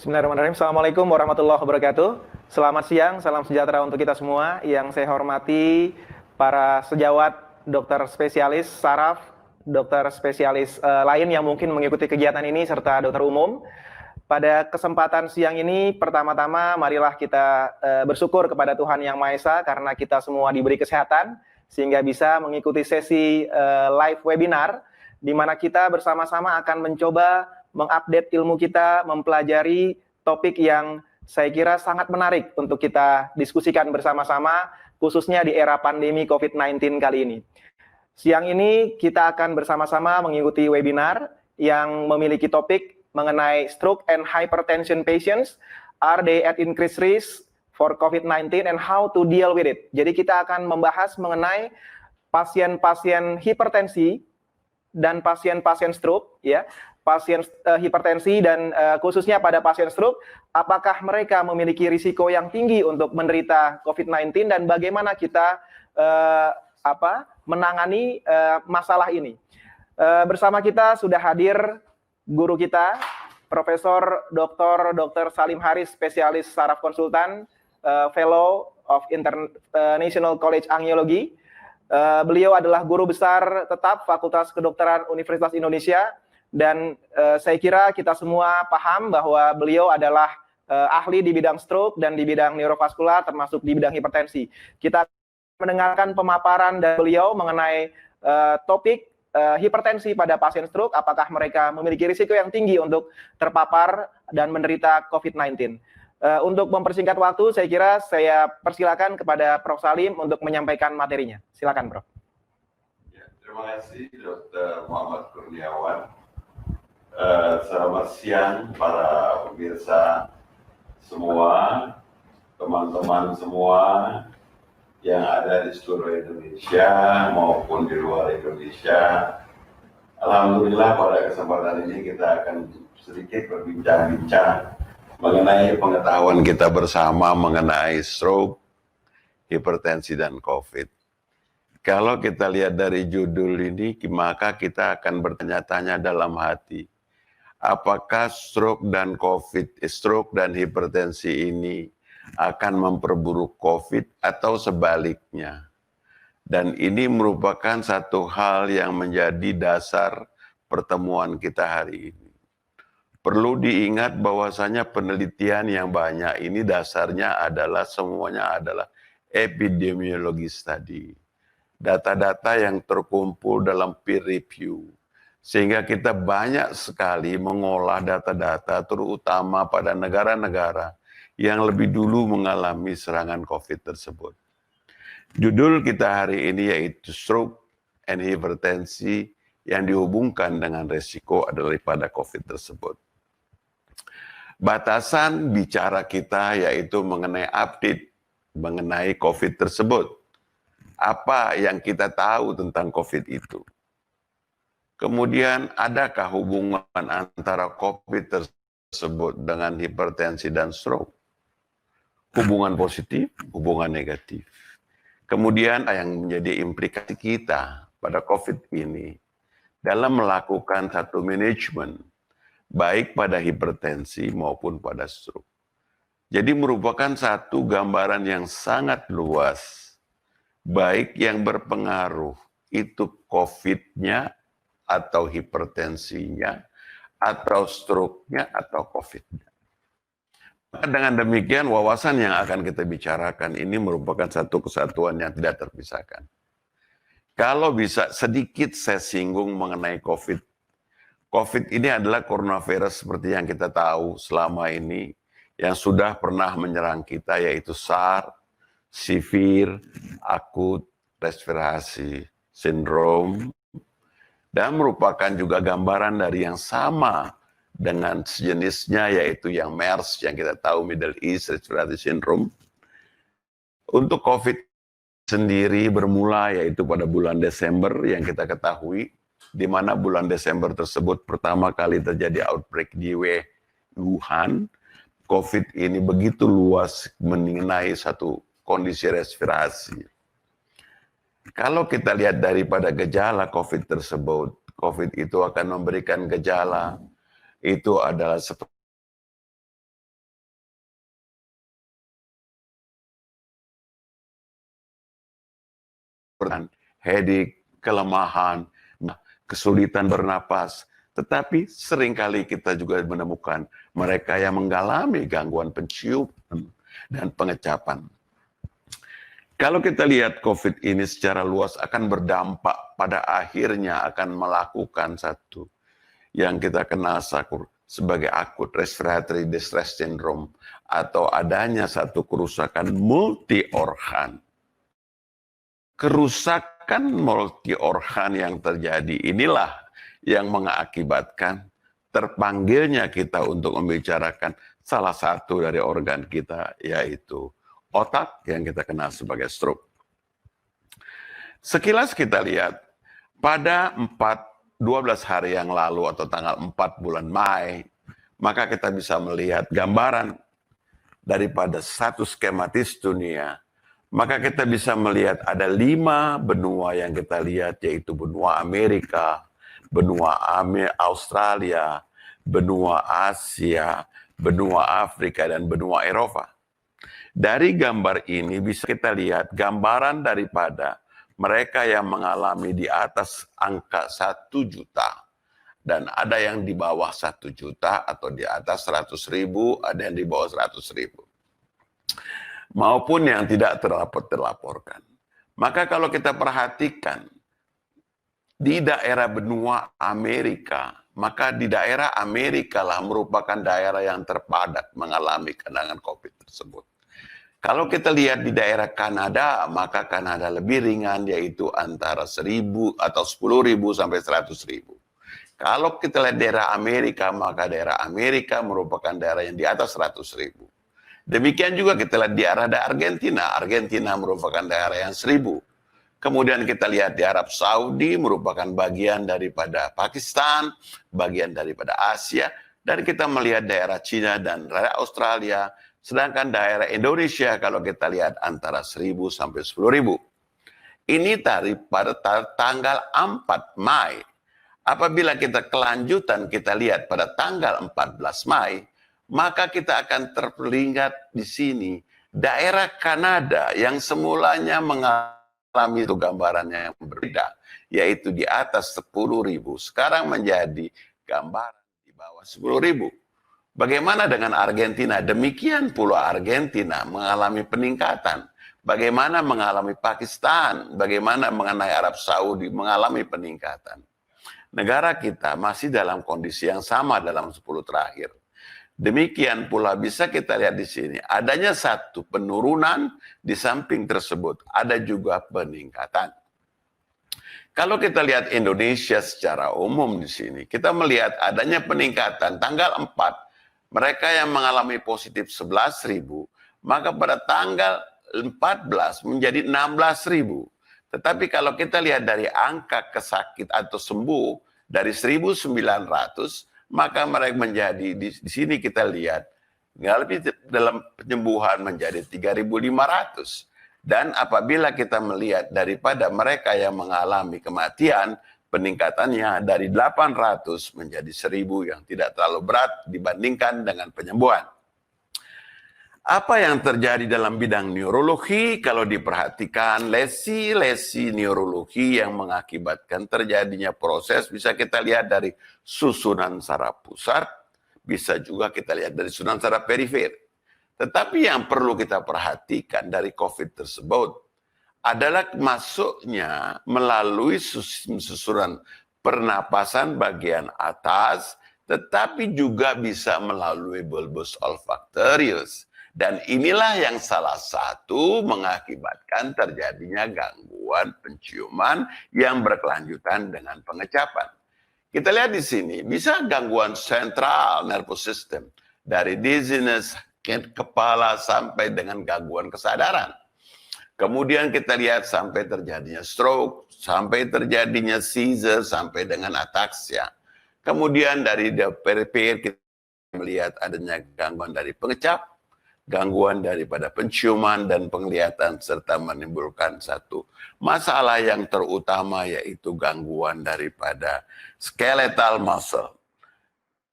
Bismillahirrahmanirrahim. Assalamualaikum warahmatullahi wabarakatuh. Selamat siang, salam sejahtera untuk kita semua. Yang saya hormati para sejawat, dokter spesialis saraf, dokter spesialis lain yang mungkin mengikuti kegiatan ini, serta dokter umum. Pada kesempatan siang ini, pertama-tama marilah kita bersyukur kepada Tuhan Yang Maha Esa karena kita semua diberi kesehatan, sehingga bisa mengikuti sesi live webinar, di mana kita bersama-sama akan mencoba mengupdate ilmu kita, mempelajari topik yang saya kira sangat menarik untuk kita diskusikan bersama-sama, khususnya di era pandemi COVID-19 kali ini. Siang ini kita akan bersama-sama mengikuti webinar yang memiliki topik mengenai stroke and hypertension patients, are they at increased risk for COVID-19 and how to deal with it. Jadi kita akan membahas mengenai pasien-pasien hipertensi dan pasien-pasien stroke, ya, pasien hipertensi dan khususnya pada pasien stroke, apakah mereka memiliki risiko yang tinggi untuk menderita COVID-19 dan bagaimana kita menangani masalah ini. Bersama kita sudah hadir guru kita, Profesor Dr. Salim Haris, spesialis saraf konsultan, Fellow of International College Angiology. Beliau adalah guru besar tetap Fakultas Kedokteran Universitas Indonesia, dan saya kira kita semua paham bahwa beliau adalah ahli di bidang stroke dan di bidang neurovaskular, termasuk di bidang hipertensi. Kita mendengarkan pemaparan dari beliau mengenai topik hipertensi pada pasien stroke, apakah mereka memiliki risiko yang tinggi untuk terpapar dan menderita COVID-19. Untuk mempersingkat waktu, saya kira saya persilakan kepada Prof. Salim untuk menyampaikan materinya. Silakan, Prof. Ya, terima kasih, Dr. Muhammad Kurniawan. Selamat siang para pemirsa semua, teman-teman semua yang ada di seluruh Indonesia maupun di luar Indonesia. Alhamdulillah pada kesempatan ini kita akan sedikit berbincang-bincang mengenai pengetahuan kita bersama mengenai stroke, hipertensi, dan COVID. Kalau kita lihat dari judul ini, maka kita akan bertanya-tanya dalam hati, apakah stroke dan COVID, stroke dan hipertensi ini akan memperburuk COVID atau sebaliknya? Dan ini merupakan satu hal yang menjadi dasar pertemuan kita hari ini. Perlu diingat bahwasanya penelitian yang banyak ini dasarnya adalah semuanya adalah epidemiologi study. Data-data yang terkumpul dalam peer review. Sehingga kita banyak sekali mengolah data-data terutama pada negara-negara yang lebih dulu mengalami serangan COVID tersebut. Judul kita hari ini yaitu stroke and hypertensi yang dihubungkan dengan resiko daripada COVID tersebut. Batasan bicara kita yaitu mengenai update mengenai COVID tersebut. Apa yang kita tahu tentang COVID itu? Kemudian adakah hubungan antara COVID tersebut dengan hipertensi dan stroke? Hubungan positif, hubungan negatif. Kemudian yang menjadi implikasi kita pada COVID ini dalam melakukan satu manajemen baik pada hipertensi maupun pada stroke. Jadi merupakan satu gambaran yang sangat luas, baik yang berpengaruh itu COVID-nya atau hipertensinya, atau stroke-nya atau COVID-nya. Dengan demikian, wawasan yang akan kita bicarakan ini merupakan satu kesatuan yang tidak terpisahkan. Kalau bisa sedikit saya singgung mengenai COVID. COVID ini adalah coronavirus seperti yang kita tahu selama ini yang sudah pernah menyerang kita, yaitu SARS, severe acute respiratory syndrome, dan merupakan juga gambaran dari yang sama dengan sejenisnya, yaitu yang MERS yang kita tahu, Middle East Respiratory Syndrome. Untuk COVID sendiri bermula yaitu pada bulan Desember yang kita ketahui, di mana bulan Desember tersebut pertama kali terjadi outbreak di Wuhan. COVID ini begitu luas mengenai satu kondisi respirasi. Kalau kita lihat daripada gejala COVID tersebut, COVID itu akan memberikan gejala, itu adalah seperti headache, kelemahan, kesulitan bernapas. Tetapi seringkali kita juga menemukan mereka yang mengalami gangguan penciuman dan pengecapan. Kalau kita lihat COVID ini secara luas akan berdampak pada akhirnya akan melakukan satu yang kita kenal sebagai acute respiratory distress syndrome atau adanya satu kerusakan multi organ. Kerusakan multi organ yang terjadi inilah yang mengakibatkan terpanggilnya kita untuk membicarakan salah satu dari organ kita, yaitu otak yang kita kenal sebagai stroke. Sekilas kita lihat, pada 12 hari yang lalu atau tanggal 4 bulan Mei, maka kita bisa melihat gambaran daripada satu skematis dunia. Maka kita bisa melihat ada 5 benua yang kita lihat, yaitu benua Amerika, benua Australia, benua Asia, benua Afrika, dan benua Eropa. Dari gambar ini bisa kita lihat gambaran daripada mereka yang mengalami di atas angka 1 juta. Dan ada yang di bawah 1 juta atau di atas 100.000, ada yang di bawah 100.000. Maupun yang tidak terlaporkan. Maka kalau kita perhatikan, di daerah benua Amerika, maka di daerah Amerika lah merupakan daerah yang terpadat mengalami kenangan COVID tersebut. Kalau kita lihat di daerah Kanada, maka Kanada lebih ringan, yaitu antara 1.000 atau 10.000 sampai 100.000. Kalau kita lihat daerah Amerika, maka daerah Amerika merupakan daerah yang di atas 100.000. Demikian juga kita lihat di arah Argentina. Argentina merupakan daerah yang 1.000. Kemudian kita lihat di Arab Saudi merupakan bagian daripada Pakistan, bagian daripada Asia. Dan kita melihat daerah Cina dan daerah Australia. Sedangkan daerah Indonesia kalau kita lihat antara 1.000 sampai 10.000. Ini pada tanggal 4 Mei. Apabila kita kelanjutan kita lihat pada tanggal 14 Mei, maka kita akan terlihat di sini daerah Kanada yang semulanya mengalami itu gambarannya yang berbeda, yaitu di atas 10.000, sekarang menjadi gambaran di bawah 10.000. Bagaimana dengan Argentina? Demikian pula Argentina mengalami peningkatan. Bagaimana mengalami Pakistan? Bagaimana mengenai Arab Saudi mengalami peningkatan? Negara kita masih dalam kondisi yang sama dalam 10 terakhir. Demikian pula bisa kita lihat di sini. Adanya satu penurunan, di samping tersebut ada juga peningkatan. Kalau kita lihat Indonesia secara umum di sini, kita melihat adanya peningkatan tanggal 4. Mereka yang mengalami positif 11.000, maka pada tanggal 14 menjadi 16.000. Tetapi kalau kita lihat dari angka kesakit atau sembuh dari 1.900, maka mereka menjadi di sini kita lihat dalam penyembuhan menjadi 3.500. Dan apabila kita melihat daripada mereka yang mengalami kematian, peningkatannya dari 800 menjadi 1.000 yang tidak terlalu berat dibandingkan dengan penyembuhan. Apa yang terjadi dalam bidang neurologi? Kalau diperhatikan lesi-lesi neurologi yang mengakibatkan terjadinya proses bisa kita lihat dari susunan saraf pusat, bisa juga kita lihat dari susunan saraf perifer. Tetapi yang perlu kita perhatikan dari COVID tersebut adalah masuknya melalui susunan pernapasan bagian atas, tetapi juga bisa melalui bulbus olfactorius. Dan inilah yang salah satu mengakibatkan terjadinya gangguan penciuman yang berkelanjutan dengan pengecapan. Kita lihat di sini, bisa gangguan central nervous system, dari dizziness, kepala, sampai dengan gangguan kesadaran. Kemudian kita lihat sampai terjadinya stroke, sampai terjadinya seizure, sampai dengan ataxia. Kemudian dari perifer kita melihat adanya gangguan dari pengecap, gangguan daripada penciuman dan penglihatan, serta menimbulkan satu masalah yang terutama yaitu gangguan daripada skeletal muscle.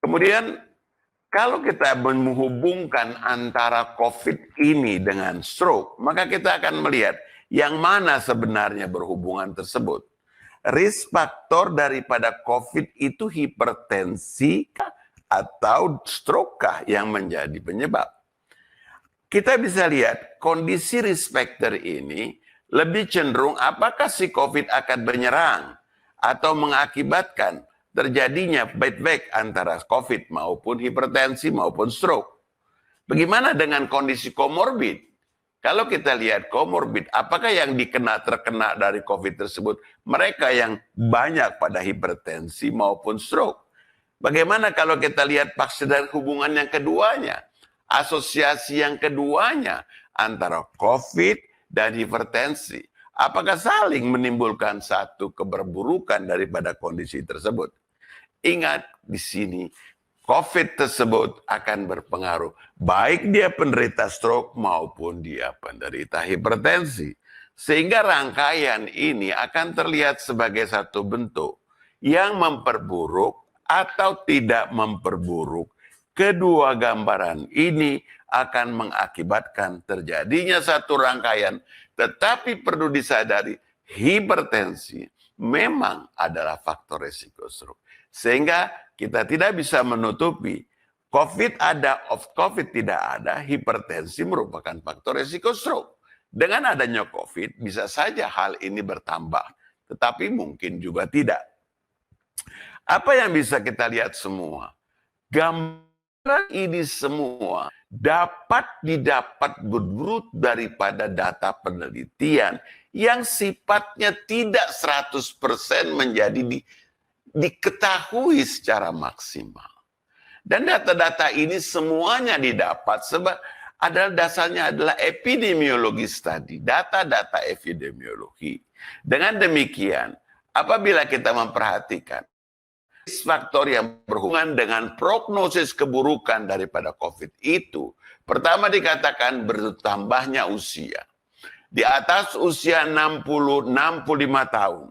Kemudian kalau kita menghubungkan antara COVID ini dengan stroke, maka kita akan melihat Yang mana sebenarnya berhubungan tersebut? Risk faktor daripada COVID itu hipertensi atau stroke kah yang menjadi penyebab? Kita bisa lihat kondisi risk factor ini lebih cenderung apakah si COVID akan menyerang atau mengakibatkan terjadinya feedback antara COVID maupun hipertensi maupun stroke. Bagaimana dengan kondisi komorbid? Kalau kita lihat komorbid, apakah yang terkena dari COVID tersebut mereka yang banyak pada hipertensi maupun stroke? Bagaimana kalau kita lihat faktor dan hubungan yang keduanya, asosiasi yang keduanya antara COVID dan hipertensi? Apakah saling menimbulkan satu keberburukan daripada kondisi tersebut? Ingat di sini, COVID tersebut akan berpengaruh, baik dia penderita stroke maupun dia penderita hipertensi. Sehingga rangkaian ini akan terlihat sebagai satu bentuk yang memperburuk atau tidak memperburuk. Kedua gambaran ini akan mengakibatkan terjadinya satu rangkaian, tetapi perlu disadari hipertensi memang adalah faktor risiko stroke. Sehingga kita tidak bisa menutupi COVID ada, COVID tidak ada, hipertensi merupakan faktor risiko stroke. Dengan adanya COVID bisa saja hal ini bertambah, tetapi mungkin juga tidak. Apa yang bisa kita lihat semua? Gambaran ini semua dapat didapat berurut daripada data penelitian yang sifatnya tidak 100% menjadi diketahui secara maksimal. Dan data-data ini semuanya didapat sebab adalah dasarnya adalah epidemiologi study, data-data epidemiologi. Dengan demikian, apabila kita memperhatikan faktor yang berhubungan dengan prognosis keburukan daripada COVID itu, pertama dikatakan bertambahnya usia. Di atas usia 65 tahun.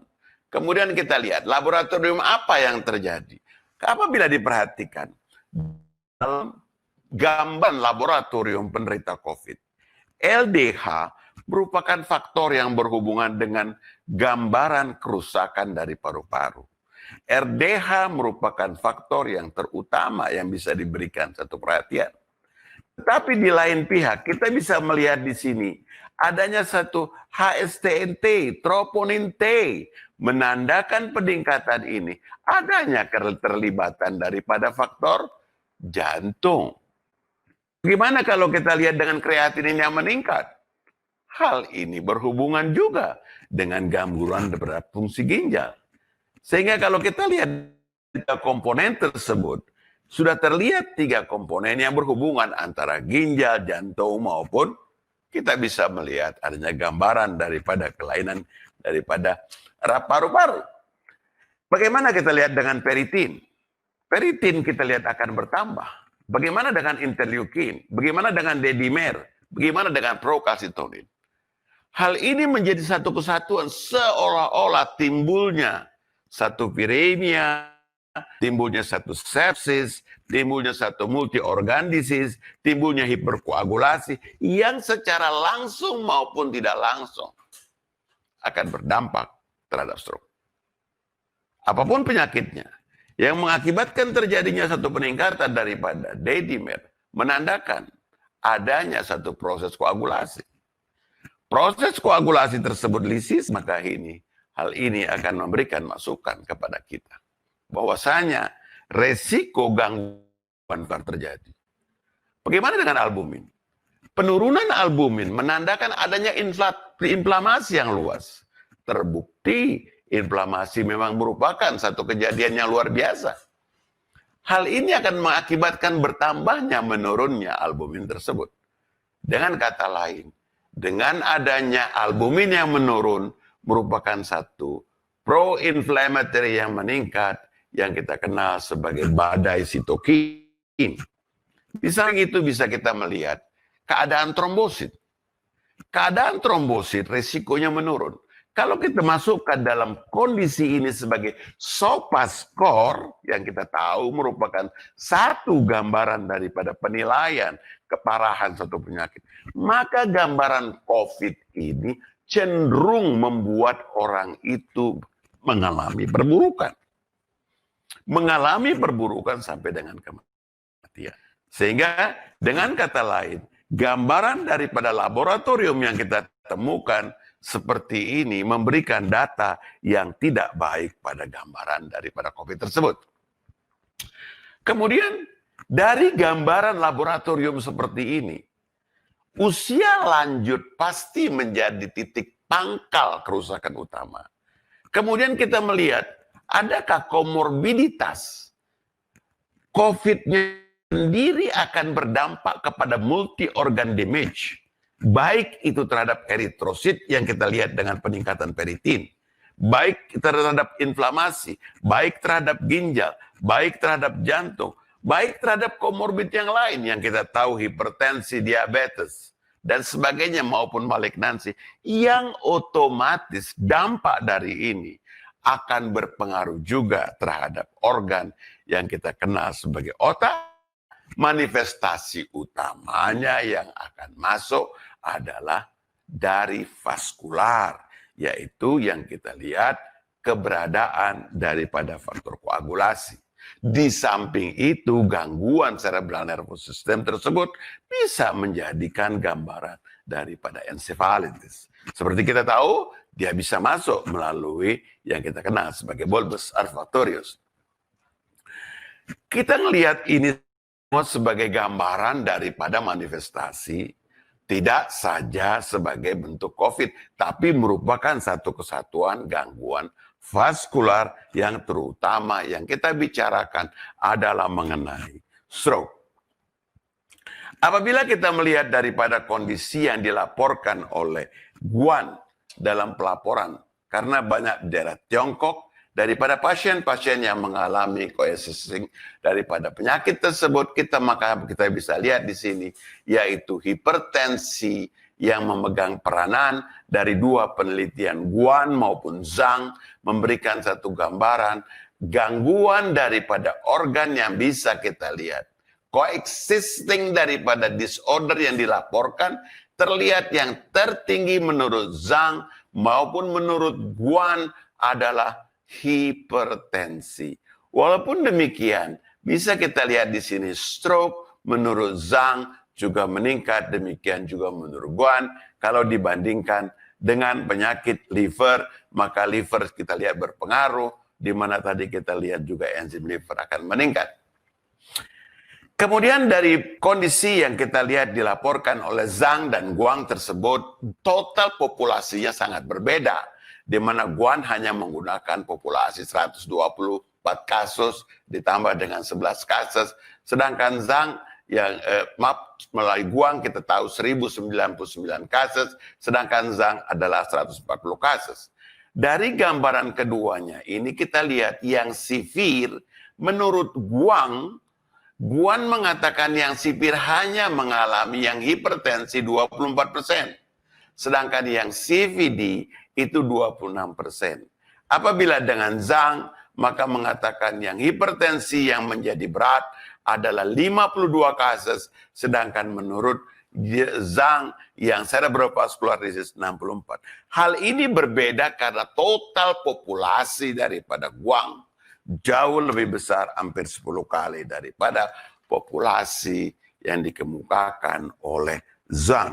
Kemudian kita lihat laboratorium apa yang terjadi. Apabila diperhatikan dalam gambar laboratorium penderita COVID, LDH merupakan faktor yang berhubungan dengan gambaran kerusakan dari paru-paru. RDH merupakan faktor yang terutama yang bisa diberikan satu perhatian. Tetapi di lain pihak kita bisa melihat di sini adanya satu HSTNT, troponin T, menandakan peningkatan ini adanya keterlibatan daripada faktor jantung. Bagaimana kalau kita lihat dengan kreatinin yang meningkat? Hal ini berhubungan juga dengan gangguan terhadap fungsi ginjal. Sehingga kalau kita lihat tiga komponen tersebut, sudah terlihat tiga komponen yang berhubungan antara ginjal, jantung maupun kita bisa melihat adanya gambaran daripada kelainan daripada paru-paru. Bagaimana kita lihat dengan peritin? Peritin kita lihat akan bertambah. Bagaimana dengan interleukin? Bagaimana dengan dedimer? Bagaimana dengan procalcitonin? Hal ini menjadi satu kesatuan seolah-olah timbulnya satu viremia, timbulnya satu sepsis, timbulnya satu multi-organ disease, timbulnya hiperkoagulasi yang secara langsung maupun tidak langsung akan berdampak terhadap stroke. Apapun penyakitnya, yang mengakibatkan terjadinya satu peningkatan daripada dedimer, menandakan adanya satu proses koagulasi. Proses koagulasi tersebut lisis, maka hal ini akan memberikan masukan kepada kita. Bahwasanya resiko gangguan terjadi. Bagaimana dengan albumin? Penurunan albumin menandakan adanya inflamasi yang luas. Terbukti inflamasi memang merupakan satu kejadian yang luar biasa. Hal ini akan mengakibatkan bertambahnya menurunnya albumin tersebut. Dengan kata lain, dengan adanya albumin yang menurun merupakan satu pro-inflammatory yang meningkat yang kita kenal sebagai badai sitokin. Di samping itu bisa kita melihat keadaan trombosit. Keadaan trombosit resikonya menurun. Kalau kita masukkan dalam kondisi ini sebagai SOPA score yang kita tahu merupakan satu gambaran daripada penilaian keparahan satu penyakit, maka gambaran COVID ini cenderung membuat orang itu mengalami perburukan. Mengalami perburukan sampai dengan kematian. Sehingga dengan kata lain, gambaran daripada laboratorium yang kita temukan seperti ini memberikan data yang tidak baik pada gambaran daripada COVID tersebut. Kemudian dari gambaran laboratorium seperti ini, usia lanjut pasti menjadi titik pangkal kerusakan utama. Kemudian kita melihat, adakah komorbiditas COVID-nya sendiri akan berdampak kepada multi organ damage. Baik itu terhadap eritrosit yang kita lihat dengan peningkatan peritin, baik terhadap inflamasi, baik terhadap ginjal, baik terhadap jantung, baik terhadap komorbid yang lain yang kita tahu hipertensi, diabetes, dan sebagainya maupun malignansi, yang otomatis dampak dari ini akan berpengaruh juga terhadap organ yang kita kenal sebagai otak. Manifestasi utamanya yang akan masuk adalah dari vaskular, yaitu yang kita lihat keberadaan daripada faktor koagulasi. Di samping itu, gangguan cerebral nervous system tersebut bisa menjadikan gambaran daripada encephalitis. Seperti kita tahu, dia bisa masuk melalui yang kita kenal sebagai bulbus olfactorius. Kita melihat ini sebagai gambaran daripada manifestasi, tidak saja sebagai bentuk COVID, tapi merupakan satu kesatuan gangguan vaskular yang terutama yang kita bicarakan adalah mengenai stroke. Apabila kita melihat daripada kondisi yang dilaporkan oleh Guan dalam pelaporan, karena banyak daerah Tiongkok, daripada pasien-pasien yang mengalami coexisting daripada penyakit tersebut, maka kita bisa lihat di sini, yaitu hipertensi yang memegang peranan dari dua penelitian Guan maupun Zhang, memberikan satu gambaran gangguan daripada organ yang bisa kita lihat. Coexisting daripada disorder yang dilaporkan terlihat yang tertinggi menurut Zhang maupun menurut Guan adalah hipertensi. Walaupun demikian, bisa kita lihat di sini stroke menurut Zhang juga meningkat, demikian juga menurut Guan. Kalau dibandingkan dengan penyakit liver, maka liver kita lihat berpengaruh, di mana tadi kita lihat juga enzim liver akan meningkat. Kemudian dari kondisi yang kita lihat dilaporkan oleh Zhang dan Guan tersebut, total populasinya sangat berbeda. Di mana Guan hanya menggunakan populasi 124 kasus ditambah dengan 11 kasus, sedangkan Zhang yang melalui Guan kita tahu 1099 kasus, sedangkan Zhang adalah 140 kasus. Dari gambaran keduanya ini kita lihat yang severe menurut Guan mengatakan yang severe hanya mengalami yang hipertensi 24%. Sedangkan yang CVD itu 26%. Apabila dengan Zhang, maka mengatakan yang hipertensi yang menjadi berat adalah 52 kasus, sedangkan menurut Zhang yang cerebrovascular disease 64. Hal ini berbeda karena total populasi daripada Guan jauh lebih besar, hampir 10 kali daripada populasi yang dikemukakan oleh Zhang.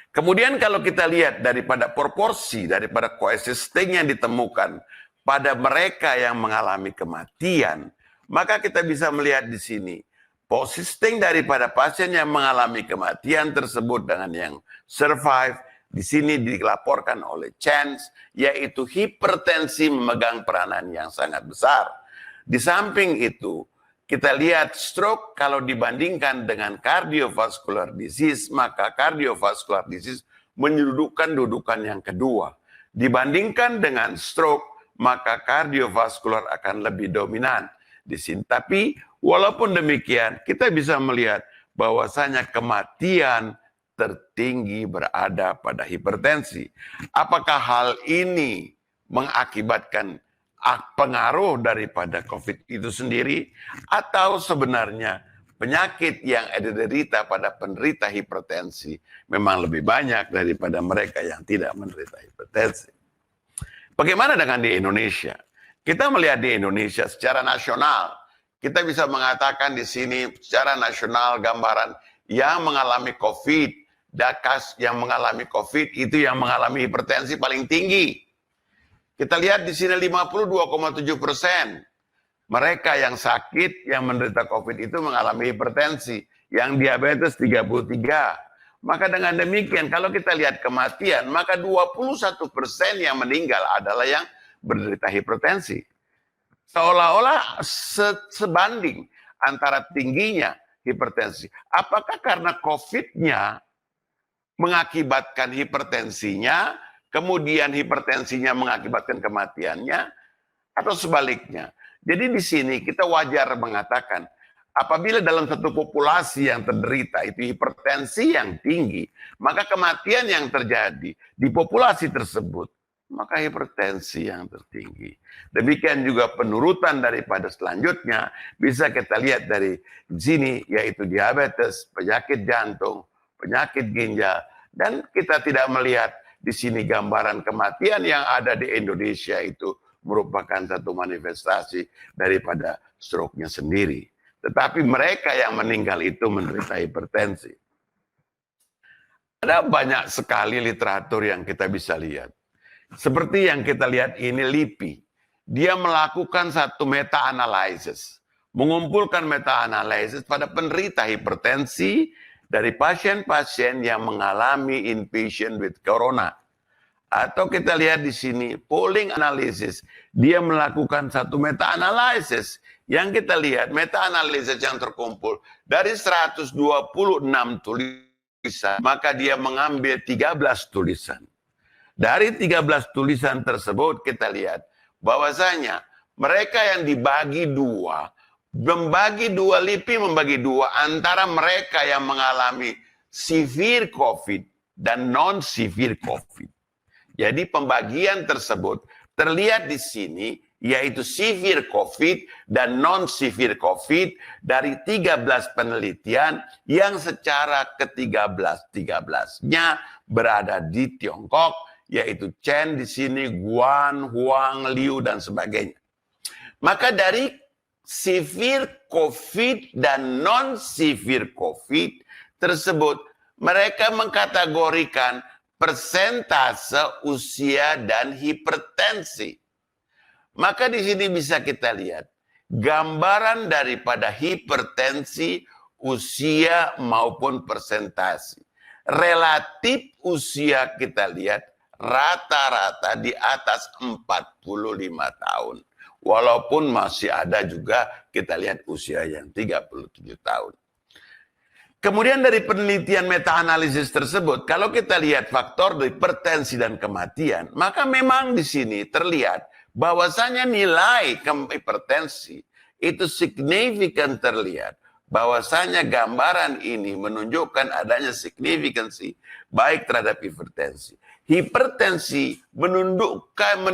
Kemudian kalau kita lihat daripada proporsi daripada coexisting yang ditemukan pada mereka yang mengalami kematian, maka kita bisa melihat di sini coexisting daripada pasien yang mengalami kematian tersebut dengan yang survive, di sini dilaporkan oleh Chance, yaitu hipertensi memegang peranan yang sangat besar. Di samping itu, kita lihat stroke kalau dibandingkan dengan cardiovascular disease, maka cardiovascular disease mendudukan dudukan yang kedua. Dibandingkan dengan stroke, maka cardiovascular akan lebih dominan di sini. Tapi walaupun demikian, kita bisa melihat bahwasanya kematian tertinggi berada pada hipertensi. Apakah hal ini mengakibatkan pengaruh daripada COVID itu sendiri, atau sebenarnya penyakit yang diderita pada penderita hipertensi memang lebih banyak daripada mereka yang tidak menderita hipertensi. Bagaimana dengan di Indonesia? Kita melihat di Indonesia secara nasional, kita bisa mengatakan di sini secara nasional gambaran yang mengalami COVID, dakas yang mengalami COVID itu yang mengalami hipertensi paling tinggi. Kita lihat di sini 52,7%. Mereka yang sakit, yang menderita COVID itu mengalami hipertensi. Yang diabetes 33. Maka dengan demikian, kalau kita lihat kematian, maka 21% yang meninggal adalah yang menderita hipertensi. Seolah-olah sebanding antara tingginya hipertensi. Apakah karena COVID-nya mengakibatkan hipertensinya, kemudian hipertensinya mengakibatkan kematiannya, atau sebaliknya? Jadi di sini kita wajar mengatakan, apabila dalam satu populasi yang terderita itu hipertensi yang tinggi, maka kematian yang terjadi di populasi tersebut, maka hipertensi yang tertinggi. Demikian juga penurutan daripada selanjutnya, bisa kita lihat dari sini, yaitu diabetes, penyakit jantung, penyakit ginjal, dan kita tidak melihat di sini gambaran kematian yang ada di Indonesia itu merupakan satu manifestasi daripada stroke-nya sendiri. Tetapi mereka yang meninggal itu menderita hipertensi. Ada banyak sekali literatur yang kita bisa lihat. Seperti yang kita lihat ini LIPI. Dia melakukan satu meta-analysis. Mengumpulkan meta-analysis pada penderita hipertensi dari pasien-pasien yang mengalami inpatient with corona. Atau kita lihat di sini polling analysis, dia melakukan satu meta-analysis. Yang kita lihat meta-analysis yang terkumpul dari 126 tulisan, maka dia mengambil 13 tulisan. Dari 13 tulisan tersebut kita lihat bahwasanya mereka yang dibagi dua, LIPI membagi dua antara mereka yang mengalami severe COVID dan non-severe COVID. Jadi pembagian tersebut terlihat di sini, yaitu severe COVID dan non-severe COVID dari 13 penelitian yang secara ke-13-13-nya berada di Tiongkok, yaitu Chen di sini, Guan, Huang, Liu, dan sebagainya. Maka dari severe COVID dan non-severe COVID tersebut, mereka mengkategorikan persentase usia dan hipertensi. Maka di sini bisa kita lihat gambaran daripada hipertensi, usia maupun persentase. Relatif usia kita lihat rata-rata di atas 45 tahun. Walaupun masih ada juga kita lihat usia yang 37 tahun. Kemudian dari penelitian meta-analisis tersebut, kalau kita lihat faktor hipertensi dan kematian, maka memang di sini terlihat bahwasanya nilai hipertensi itu signifikan terlihat. Bahwasanya gambaran ini menunjukkan adanya signifikansi baik terhadap hipertensi. Hipertensi menunjukkan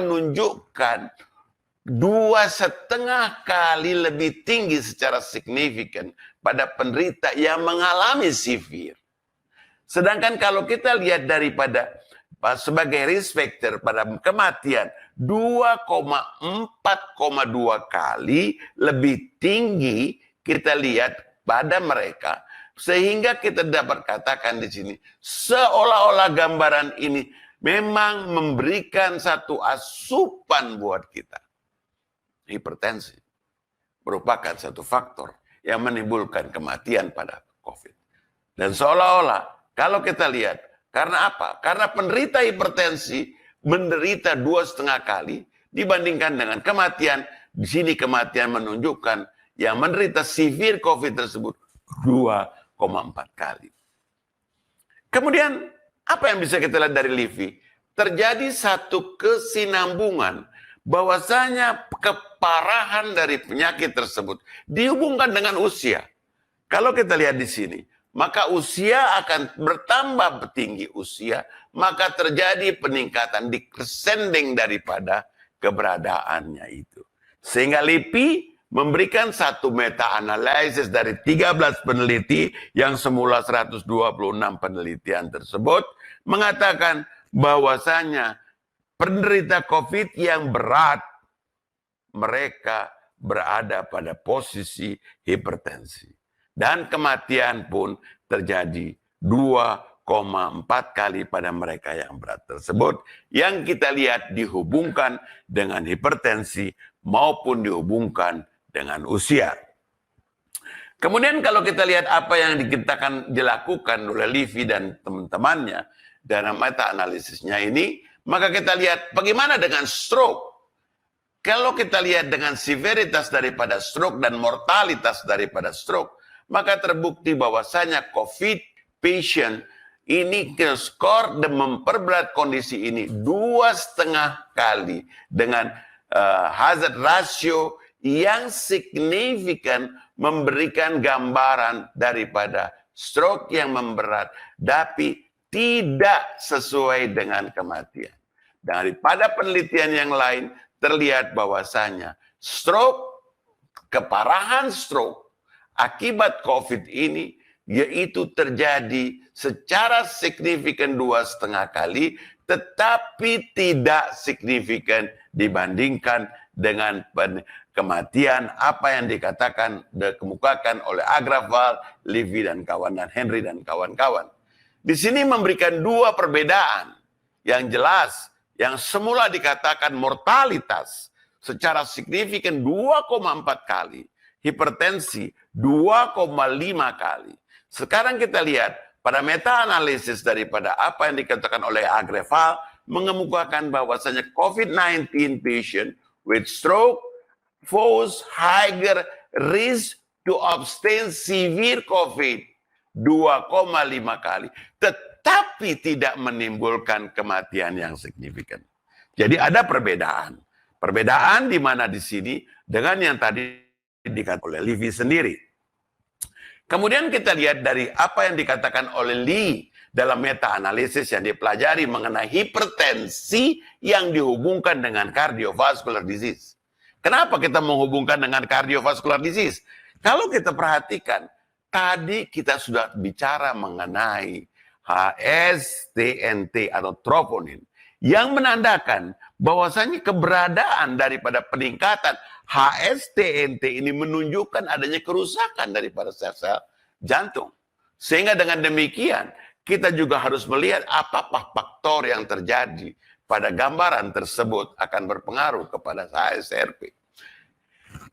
2,5 kali lebih tinggi secara signifikan pada penderita yang mengalami severe. Sedangkan kalau kita lihat daripada sebagai risk factor pada kematian 2,4,2 kali lebih tinggi kita lihat pada mereka, sehingga kita dapat katakan di sini seolah-olah gambaran ini memang memberikan satu asupan buat kita. Hipertensi merupakan satu faktor yang menimbulkan kematian pada COVID. Dan seolah-olah kalau kita lihat, karena apa? Karena penderita hipertensi menderita 2,5 kali dibandingkan dengan kematian. Di sini kematian menunjukkan yang menderita severe COVID tersebut 2,4 kali. Kemudian apa yang bisa kita lihat dari LIPI? Terjadi satu kesinambungan bahwasanya keparahan dari penyakit tersebut dihubungkan dengan usia. Kalau kita lihat di sini, maka usia akan bertambah tinggi usia, maka terjadi peningkatan descending daripada keberadaannya itu. Sehingga LIPI memberikan satu meta-analisis dari 13 peneliti yang semula 126 penelitian tersebut mengatakan bahwasanya penderita COVID yang berat mereka berada pada posisi hipertensi. Dan kematian pun terjadi 2,4 kali pada mereka yang berat tersebut. Yang kita lihat dihubungkan dengan hipertensi maupun dihubungkan dengan usia. Kemudian kalau kita lihat apa yang dilakukan oleh Livy dan teman-temannya dalam meta-analisisnya ini, maka kita lihat bagaimana dengan stroke. Kalau kita lihat dengan severitas daripada stroke dan mortalitas daripada stroke, maka terbukti bahwasanya COVID patient ini skor dan memperberat kondisi ini 2,5 kali dengan hazard ratio yang signifikan memberikan gambaran daripada stroke yang memberat, tapi tidak sesuai dengan kematian. Daripada penelitian yang lain terlihat bahwasanya stroke, keparahan stroke akibat COVID ini yaitu terjadi secara signifikan 2,5 kali, tetapi tidak signifikan dibandingkan dengan kematian apa yang dikemukakan oleh Agrawal, Livy dan kawan, dan Henry dan kawan-kawan. Di sini memberikan dua perbedaan yang jelas, yang semula dikatakan mortalitas secara signifikan 2,4 kali, hipertensi 2,5 kali. Sekarang kita lihat pada meta-analisis daripada apa yang dikatakan oleh Agrawal mengemukakan bahwasanya COVID-19 patient with stroke pose higher risk to obtain severe COVID 2,5 kali, tetapi tidak menimbulkan kematian yang signifikan. Jadi ada perbedaan. Perbedaan di mana di sini dengan yang tadi dikatakan oleh Livy sendiri. Kemudian kita lihat dari apa yang dikatakan oleh Lee dalam meta-analisis yang dipelajari mengenai hipertensi yang dihubungkan dengan cardiovascular disease. Kenapa kita menghubungkan dengan cardiovascular disease? Kalau kita perhatikan, tadi kita sudah bicara mengenai HSTNT atau troponin yang menandakan bahwasanya keberadaan daripada peningkatan HSTNT ini menunjukkan adanya kerusakan daripada sel-sel jantung. Sehingga dengan demikian, kita juga harus melihat apa faktor yang terjadi pada gambaran tersebut akan berpengaruh kepada HSRP.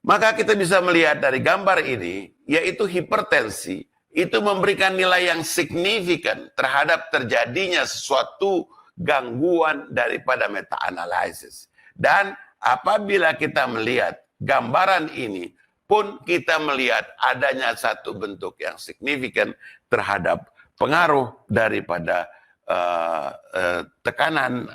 Maka kita bisa melihat dari gambar ini, yaitu hipertensi, itu memberikan nilai yang signifikan terhadap terjadinya sesuatu gangguan daripada meta-analisis. Dan apabila kita melihat gambaran ini, pun kita melihat adanya satu bentuk yang signifikan terhadap pengaruh daripada tekanan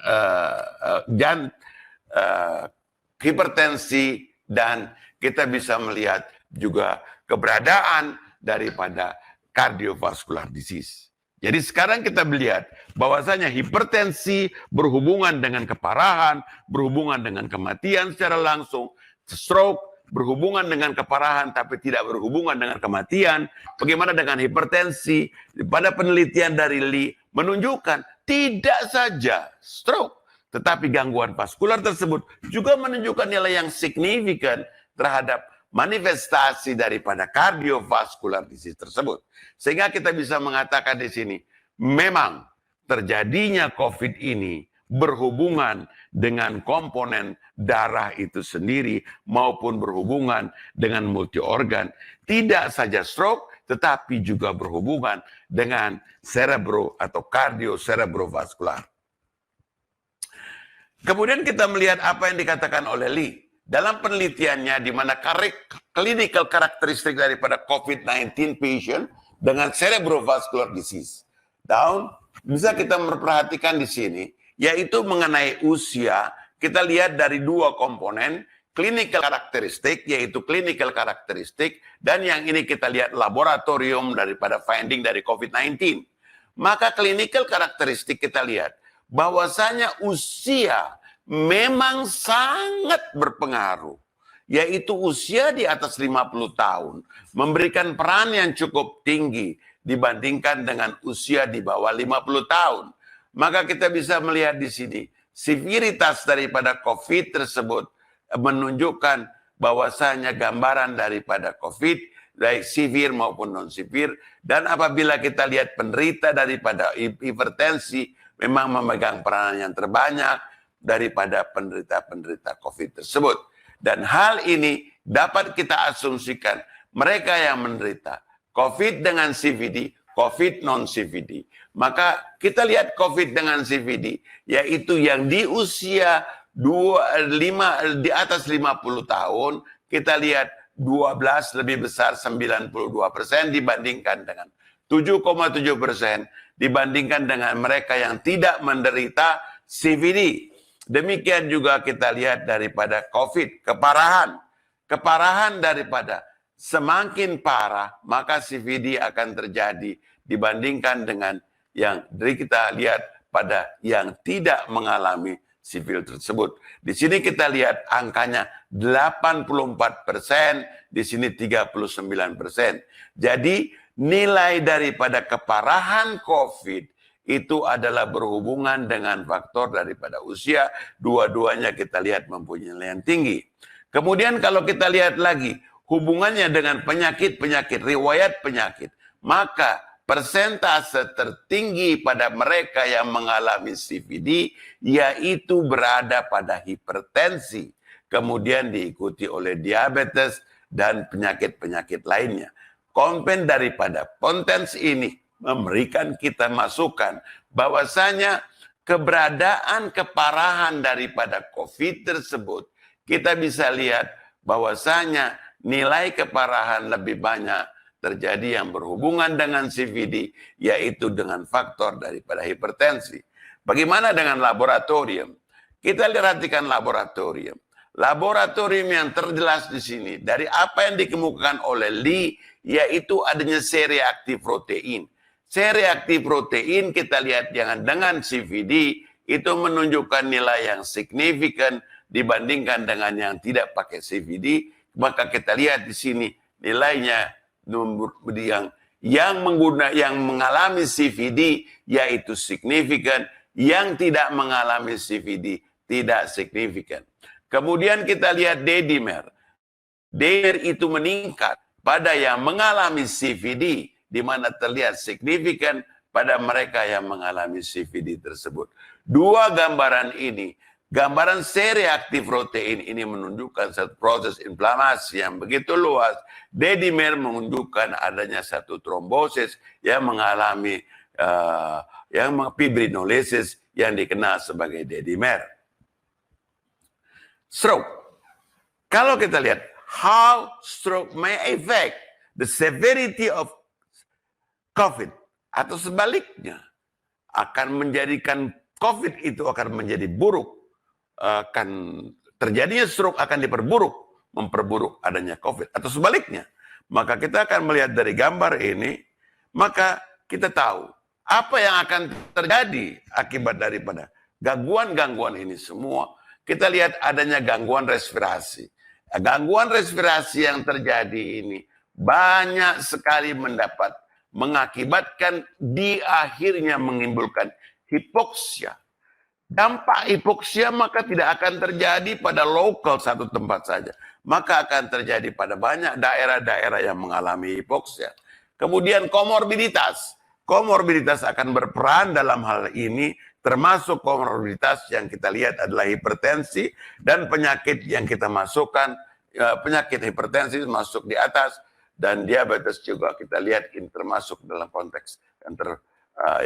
hipertensi, dan kita bisa melihat juga keberadaan daripada cardiovascular disease. Jadi sekarang kita melihat bahwasanya hipertensi berhubungan dengan keparahan, berhubungan dengan kematian secara langsung, stroke berhubungan dengan keparahan tapi tidak berhubungan dengan kematian. Bagaimana dengan hipertensi? Pada penelitian dari Lee menunjukkan tidak saja stroke, tetapi gangguan vaskular tersebut juga menunjukkan nilai yang signifikan terhadap manifestasi daripada cardiovascular disease tersebut. Sehingga kita bisa mengatakan di sini, memang terjadinya COVID ini berhubungan dengan komponen darah itu sendiri maupun berhubungan dengan multi organ. Tidak saja stroke, tetapi juga berhubungan dengan cerebro atau kardiocerebrovaskular. Kemudian kita melihat apa yang dikatakan oleh Lee. Dalam penelitiannya di mana clinical karakteristik daripada COVID-19 patient dengan cerebrovascular disease. Dan bisa kita memperhatikan di sini, yaitu mengenai usia, kita lihat dari dua komponen, clinical karakteristik, yaitu clinical karakteristik, dan yang ini kita lihat laboratorium daripada finding dari COVID-19. Maka clinical karakteristik kita lihat, bahwasanya usia memang sangat berpengaruh. yaitu usia di atas 50 tahun, memberikan peran yang cukup tinggi dibandingkan dengan usia di bawah 50 tahun. Maka kita bisa melihat di sini, severitas daripada COVID tersebut menunjukkan bahwasanya gambaran daripada COVID, baik severe maupun non-severe, dan apabila kita lihat penderita daripada hipertensi, memang memegang peranan yang terbanyak daripada penderita-penderita COVID tersebut. Dan hal ini dapat kita asumsikan mereka yang menderita COVID dengan CVD, COVID non-CVD. Maka kita lihat COVID dengan CVD, yaitu yang di usia di atas 50 tahun, kita lihat 12 lebih besar 92% dibandingkan dengan 7,7% dibandingkan dengan mereka yang tidak menderita CVD. Demikian juga kita lihat daripada COVID, keparahan. Keparahan daripada semakin parah, maka CVD akan terjadi dibandingkan dengan yang kita lihat pada yang tidak mengalami sivil tersebut. Di sini kita lihat angkanya 84%, di sini 39%. Jadi nilai daripada keparahan COVID itu adalah berhubungan dengan faktor daripada usia. Dua-duanya kita lihat mempunyai nilai yang tinggi. Kemudian kalau kita lihat lagi hubungannya dengan penyakit-penyakit, riwayat penyakit, maka persentase tertinggi pada mereka yang mengalami CVD yaitu berada pada hipertensi, kemudian diikuti oleh diabetes dan penyakit-penyakit lainnya. Konten daripada kontens ini memberikan kita masukan bahwasanya keberadaan keparahan daripada COVID tersebut, kita bisa lihat bahwasanya nilai keparahan lebih banyak terjadi yang berhubungan dengan CVD, yaitu dengan faktor daripada hipertensi. Bagaimana dengan laboratorium? Kita perhatikan laboratorium. Laboratorium yang terjelas di sini, dari apa yang dikemukakan oleh Lee, yaitu adanya C-reaktif protein. C-reaktif protein kita lihat dengan CVD, itu menunjukkan nilai yang signifikan dibandingkan dengan yang tidak pakai CVD. Maka kita lihat di sini nilainya yang mengalami CVD yaitu signifikan, yang tidak mengalami CVD tidak signifikan. Kemudian kita lihat D-dimer. D-dimer itu meningkat pada yang mengalami CVD, di mana terlihat signifikan pada mereka yang mengalami CVD tersebut. Dua gambaran ini, gambaran C-reaktif protein ini menunjukkan satu proses inflamasi yang begitu luas. D-dimer menunjukkan adanya satu trombosis yang mengalami fibrinolysis yang dikenal sebagai D-dimer. Stroke. Kalau kita lihat how stroke may affect the severity of COVID, atau sebaliknya akan menjadikan COVID itu akan menjadi buruk, akan terjadinya stroke akan memperburuk adanya COVID, atau sebaliknya. Maka kita akan melihat dari gambar ini, maka kita tahu apa yang akan terjadi akibat daripada gangguan-gangguan ini semua. Kita lihat adanya gangguan respirasi. Gangguan respirasi yang terjadi ini banyak sekali mengakibatkan di akhirnya menimbulkan hipoksia. Dampak hipoksia maka tidak akan terjadi pada lokal satu tempat saja. Maka akan terjadi pada banyak daerah-daerah yang mengalami hipoksia. Kemudian komorbiditas. Komorbiditas akan berperan dalam hal ini, termasuk komorbiditas yang kita lihat adalah hipertensi dan penyakit yang kita masukkan, penyakit hipertensi masuk di atas, dan diabetes juga kita lihat ini termasuk dalam konteks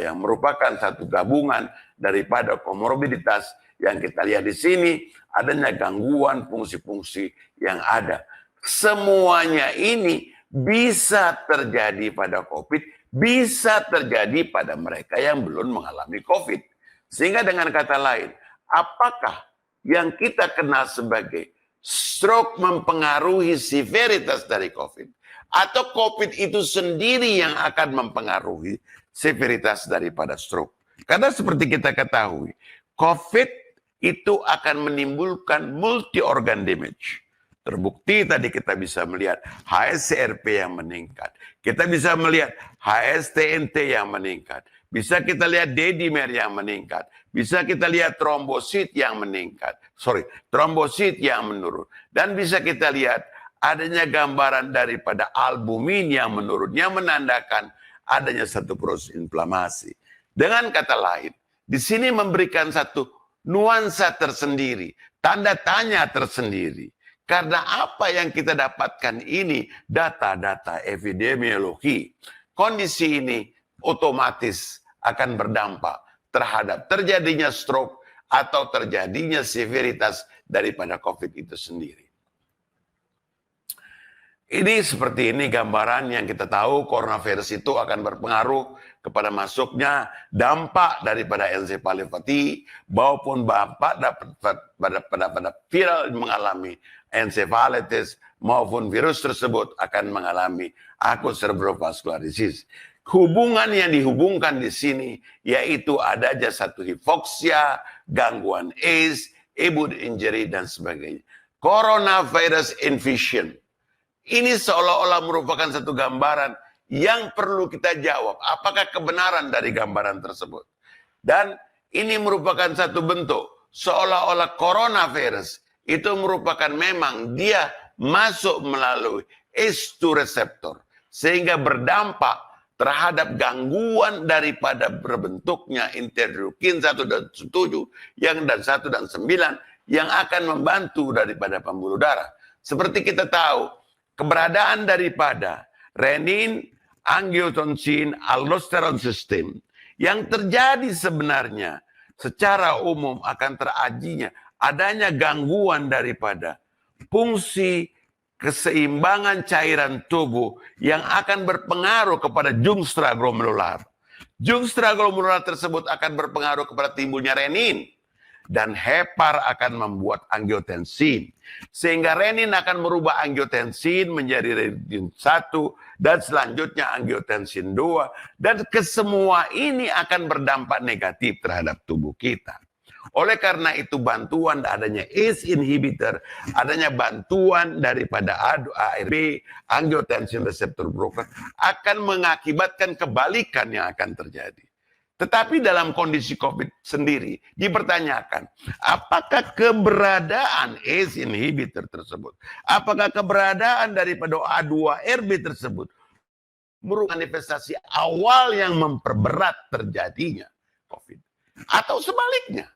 yang merupakan satu gabungan daripada komorbiditas yang kita lihat di sini, adanya gangguan fungsi-fungsi yang ada. Semuanya ini bisa terjadi pada COVID, bisa terjadi pada mereka yang belum mengalami COVID. Sehingga dengan kata lain, apakah yang kita kenal sebagai stroke mempengaruhi severitas dari COVID? Atau COVID itu sendiri yang akan mempengaruhi severitas daripada stroke. Karena seperti kita ketahui, COVID itu akan menimbulkan multi organ damage. Terbukti tadi kita bisa melihat HSCRP yang meningkat. Kita bisa melihat HSTNT yang meningkat. Bisa kita lihat D-dimer yang meningkat. Bisa kita lihat trombosit yang meningkat. Trombosit yang menurun. Dan bisa kita lihat adanya gambaran daripada albumin yang menurun. Yang menandakan adanya satu proses inflamasi. Dengan kata lain, di sini memberikan satu nuansa tersendiri. Tanda tanya tersendiri. Karena apa yang kita dapatkan ini data-data epidemiologi. Kondisi ini otomatis akan berdampak terhadap terjadinya stroke atau terjadinya severitas daripada COVID itu sendiri. Ini seperti ini gambaran yang kita tahu coronavirus itu akan berpengaruh kepada masuknya dampak daripada encephalopati maupun dampak pada viral mengalami encephalitis maupun virus tersebut akan mengalami akut cerebrovascular disease. Hubungan yang dihubungkan di sini yaitu adanya satu hipoksia, gangguan ACE, acute injury dan sebagainya. Coronavirus infusion. Ini seolah-olah merupakan satu gambaran yang perlu kita jawab. Apakah kebenaran dari gambaran tersebut? Dan ini merupakan satu bentuk seolah-olah coronavirus itu merupakan memang dia masuk melalui ACE2 reseptor. Sehingga berdampak terhadap gangguan daripada berbentuknya interleukin 1 dan 7 dan 1 dan 9 yang akan membantu daripada pembuluh darah. Seperti kita tahu, keberadaan daripada renin, angiotensin, aldosteron sistem yang terjadi sebenarnya secara umum akan adanya gangguan daripada fungsi keseimbangan cairan tubuh yang akan berpengaruh kepada jungstra glomerular. Jungstra glomerular tersebut akan berpengaruh kepada timbulnya renin. Dan hepar akan membuat angiotensin. Sehingga renin akan merubah angiotensin menjadi renin 1 dan selanjutnya angiotensin 2. Dan kesemua ini akan berdampak negatif terhadap tubuh kita. Oleh karena itu bantuan adanya ACE inhibitor, adanya bantuan daripada ARB, angiotensin receptor blocker, akan mengakibatkan kebalikan yang akan terjadi. Tetapi dalam kondisi COVID sendiri dipertanyakan, apakah keberadaan ACE inhibitor tersebut, apakah keberadaan daripada A2ARB tersebut merupakan manifestasi awal yang memperberat terjadinya COVID? Atau sebaliknya,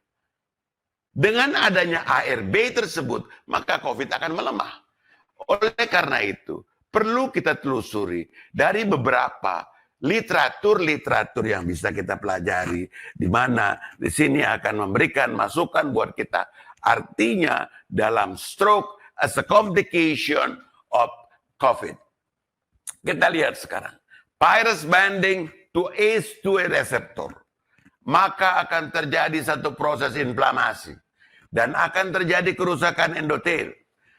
dengan adanya ARB tersebut, maka COVID akan melemah. Oleh karena itu, perlu kita telusuri dari beberapa literatur yang bisa kita pelajari, di mana di sini akan memberikan masukan buat kita. Artinya dalam stroke as a complication of COVID. Kita lihat sekarang, virus binding to ACE2 receptor, maka akan terjadi satu proses inflamasi dan akan terjadi kerusakan endotel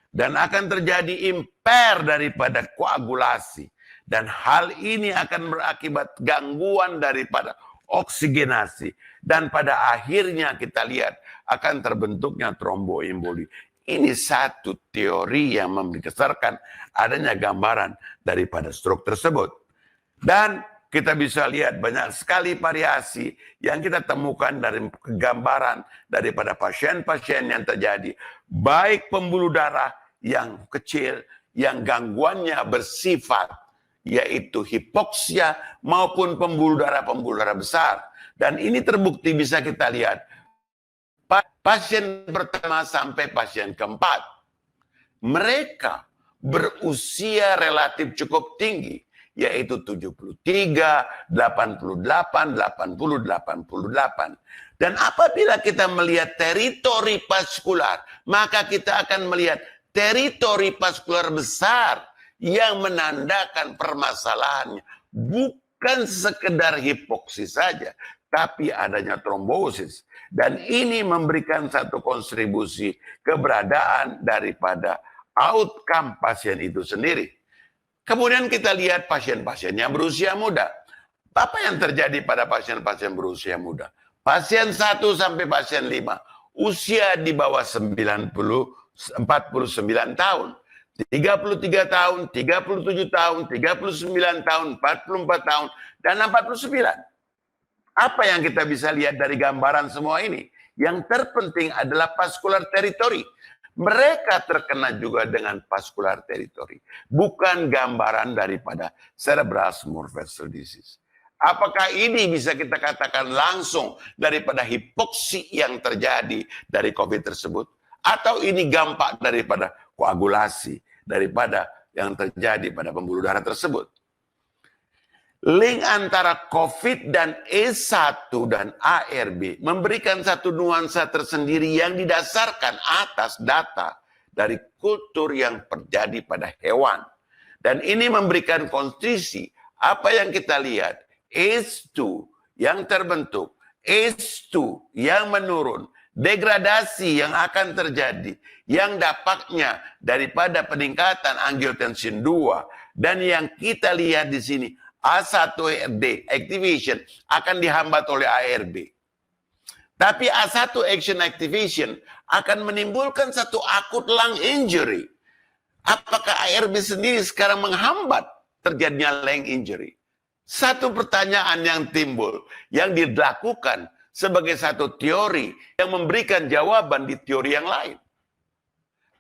dan akan terjadi impair daripada koagulasi. Dan hal ini akan berakibat gangguan daripada oksigenasi. Dan pada akhirnya kita lihat akan terbentuknya tromboemboli. Ini satu teori yang memberdasarkan adanya gambaran daripada stroke tersebut. Dan kita bisa lihat banyak sekali variasi yang kita temukan dari gambaran daripada pasien-pasien yang terjadi. Baik pembuluh darah yang kecil, yang gangguannya bersifat yaitu hipoksia maupun pembuluh darah besar. Dan ini terbukti bisa kita lihat. Pasien pertama sampai pasien keempat. Mereka berusia relatif cukup tinggi. Yaitu 73, 88, 80, 88. Dan apabila kita melihat teritori vaskular, maka kita akan melihat teritori vaskular besar yang menandakan permasalahannya bukan sekedar hipoksis saja, tapi adanya trombosis. Dan ini memberikan satu kontribusi keberadaan daripada outcome pasien itu sendiri. Kemudian kita lihat pasien-pasien yang berusia muda. Apa yang terjadi pada pasien-pasien berusia muda? Pasien 1 sampai pasien 5, usia di bawah 90 49 tahun, 33 tahun, 37 tahun, 39 tahun, 44 tahun, dan 49. Apa yang kita bisa lihat dari gambaran semua ini? Yang terpenting adalah vascular territory. Mereka terkena juga dengan vascular territory. Bukan gambaran daripada cerebral smooth vessel disease. Apakah ini bisa kita katakan langsung daripada hipoksi yang terjadi dari COVID tersebut? Atau ini dampak daripada koagulasi, daripada yang terjadi pada pembuluh darah tersebut? Link antara COVID dan E1 dan ARB memberikan satu nuansa tersendiri yang didasarkan atas data dari kultur yang terjadi pada hewan. Dan ini memberikan konstitusi apa yang kita lihat. ACE2 yang terbentuk, ACE2 yang menurun, degradasi yang akan terjadi, yang dampaknya daripada peningkatan angiotensin 2, dan yang kita lihat di sini, A1AD activation akan dihambat oleh ARB. Tapi A1 action activation akan menimbulkan satu akut lung injury. Apakah ARB sendiri sekarang menghambat terjadinya lung injury? Satu pertanyaan yang timbul, yang dilakukan sebagai satu teori yang memberikan jawaban di teori yang lain.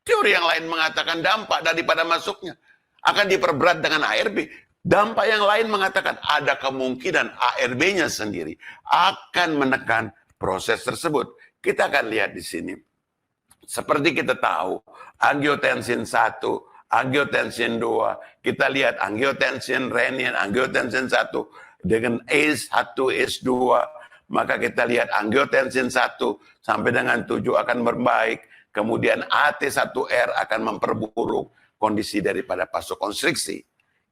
Teori yang lain mengatakan dampak daripada masuknya akan diperberat dengan ARB. Dampak yang lain mengatakan ada kemungkinan ARB-nya sendiri akan menekan proses tersebut. Kita akan lihat di sini. Seperti kita tahu, angiotensin 1, angiotensin 2, kita lihat angiotensin renin, angiotensin 1 dengan ACE1, ACE2, maka kita lihat angiotensin 1 sampai dengan 7 akan berbaik, kemudian AT1R akan memperburuk kondisi daripada vasokonstriksi.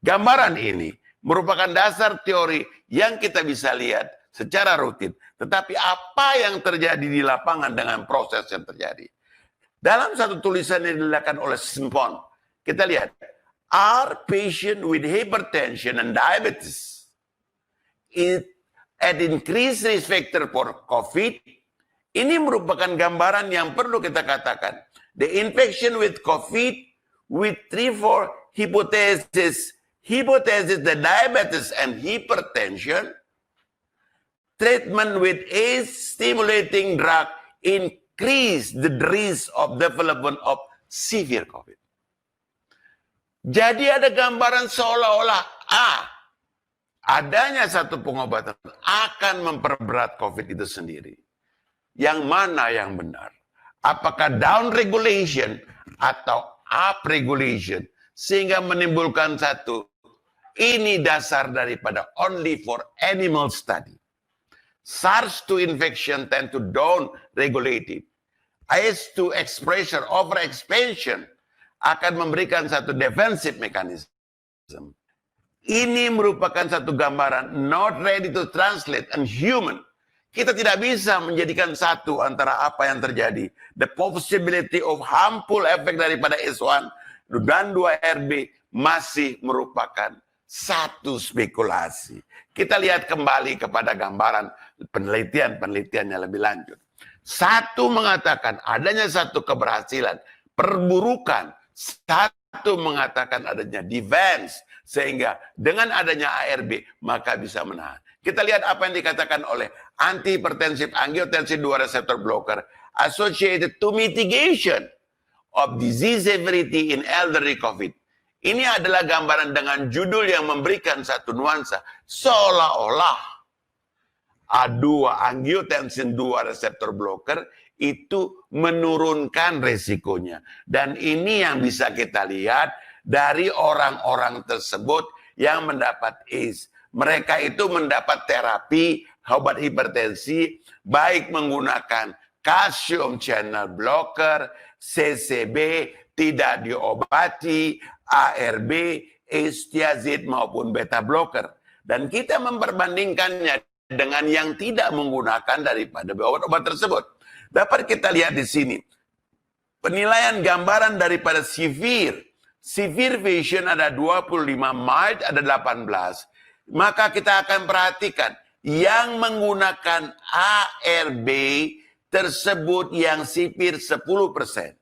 Gambaran ini merupakan dasar teori yang kita bisa lihat secara rutin, tetapi apa yang terjadi di lapangan dengan proses yang terjadi. Dalam satu tulisan yang dilakukan oleh Simpon, kita lihat, are patient with hypertension and diabetes at increased risk factor for COVID? Ini merupakan gambaran yang perlu kita katakan. The infection with COVID with 3-4 hypothesis, the diabetes and hypertension, treatment with ACE-stimulating drug increase the risk of development of severe COVID. Jadi ada gambaran seolah-olah adanya satu pengobatan akan memperberat COVID itu sendiri. Yang mana yang benar? Apakah down regulation atau up regulation sehingga menimbulkan satu, ini dasar daripada only for animal study. SARS-2 infection tend to down regulated. ACE2 expression overexpansion akan memberikan satu defensive mechanism. Ini merupakan satu gambaran not ready to translate and human. Kita tidak bisa menjadikan satu antara apa yang terjadi. The possibility of harmful effect daripada S1 dan 2RB masih merupakan satu spekulasi. Kita lihat kembali kepada gambaran penelitian-penelitiannya lebih lanjut. Satu mengatakan adanya satu keberhasilan, perburukan. Satu mengatakan adanya defense, sehingga dengan adanya ARB maka bisa menahan. Kita lihat apa yang dikatakan oleh antihipertensif angiotensin 2 receptor blocker associated to mitigation of disease severity in elderly COVID. Ini adalah gambaran dengan judul yang memberikan satu nuansa seolah-olah A2 angiotensin 2 reseptor blocker itu menurunkan resikonya. Dan ini yang bisa kita lihat dari orang-orang tersebut yang mendapat ACE. Mereka itu mendapat terapi obat hipertensi baik menggunakan calcium channel blocker, CCB, tidak diobati, ARB, ACE-tiazid maupun beta blocker. Dan kita memperbandingkannya dengan yang tidak menggunakan daripada obat-obat tersebut. Dapat kita lihat di sini. Penilaian gambaran daripada severe patient ada 25, mild ada 18. Maka kita akan perhatikan yang menggunakan ARB tersebut yang severe 10%.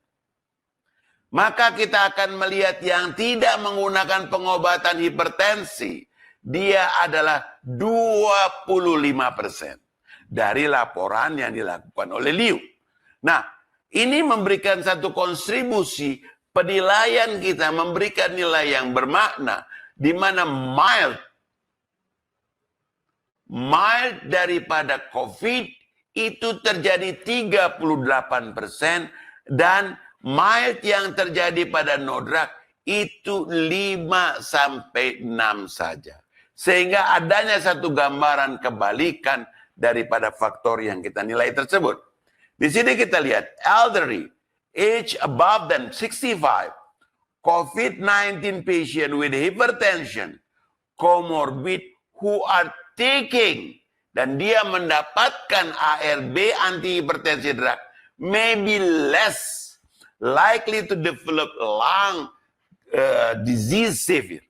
maka kita akan melihat yang tidak menggunakan pengobatan hipertensi, dia adalah 25% dari laporan yang dilakukan oleh Liu. Nah, ini memberikan satu kontribusi penilaian kita, memberikan nilai yang bermakna, di mana mild daripada COVID itu terjadi 38%, dan mild yang terjadi pada no drug itu 5-6 saja. Sehingga adanya satu gambaran kebalikan daripada faktor yang kita nilai tersebut. Di sini kita lihat elderly, age above than 65, COVID-19 patient with hypertension, comorbid who are taking, dan dia mendapatkan ARB antihipertensi drug, may be less likely to develop lung disease severe.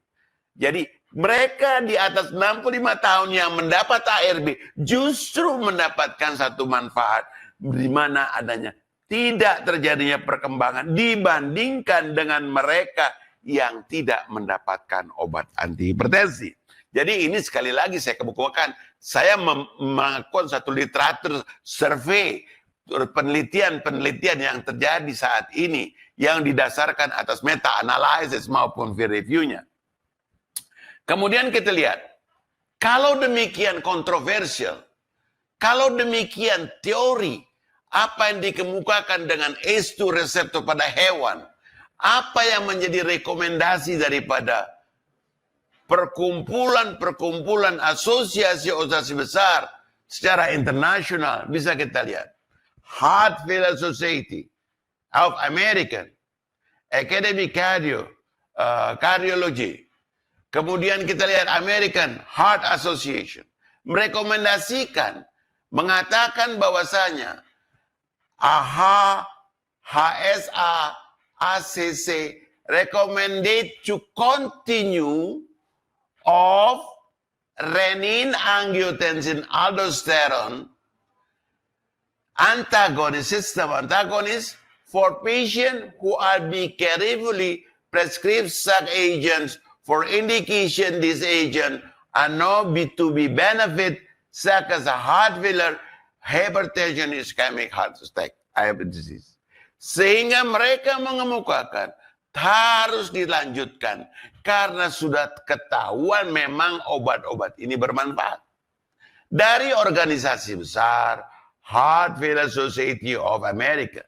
Jadi mereka di atas 65 tahun yang mendapat ARB justru mendapatkan satu manfaat di mana adanya tidak terjadinya perkembangan dibandingkan dengan mereka yang tidak mendapatkan obat antihipertensi. Jadi ini sekali lagi saya kemukakan, saya melakukan satu literatur survei, penelitian-penelitian yang terjadi saat ini yang didasarkan atas meta-analysis maupun peer review-nya. Kemudian kita lihat, kalau demikian kontroversial, kalau demikian teori, apa yang dikemukakan dengan ACE2 reseptor pada hewan, apa yang menjadi rekomendasi daripada perkumpulan asosiasi besar secara internasional, bisa kita lihat. Heart Failure Society of American, Academy Cardiology, kemudian kita lihat American Heart Association, merekomendasikan, mengatakan bahwasanya AHA, HSA, ACC recommended to continue of renin-angiotensin aldosterone antagonist, system antagonist for patients who are being carefully prescribed such agents for indication this agent are known to be benefit such as a heart failure, hypertension, ischemic heart attack, disease. Sehingga mereka mengemukakan harus dilanjutkan karena sudah ketahuan memang obat-obat ini bermanfaat. Dari organisasi besar, Heart Failure Society of America,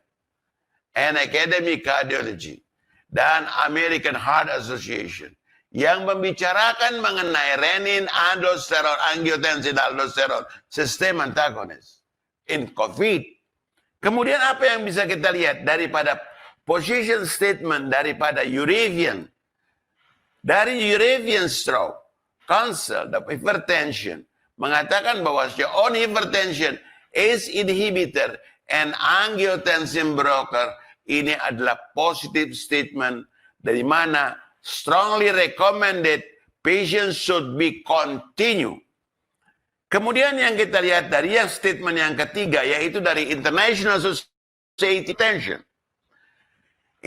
and Academy Cardiology, dan American Heart Association, yang membicarakan mengenai renin-angiotensin aldosterone system antagonist in COVID. Kemudian apa yang bisa kita lihat daripada position statement daripada European, dari European Stroke Council of Hypertension mengatakan bahwa on hypertension ACE inhibitor and angiotensin blocker ini adalah positive statement dari mana strongly recommended patients should be continue. Kemudian yang kita lihat dari yang statement yang ketiga yaitu dari International Society of Hypertension.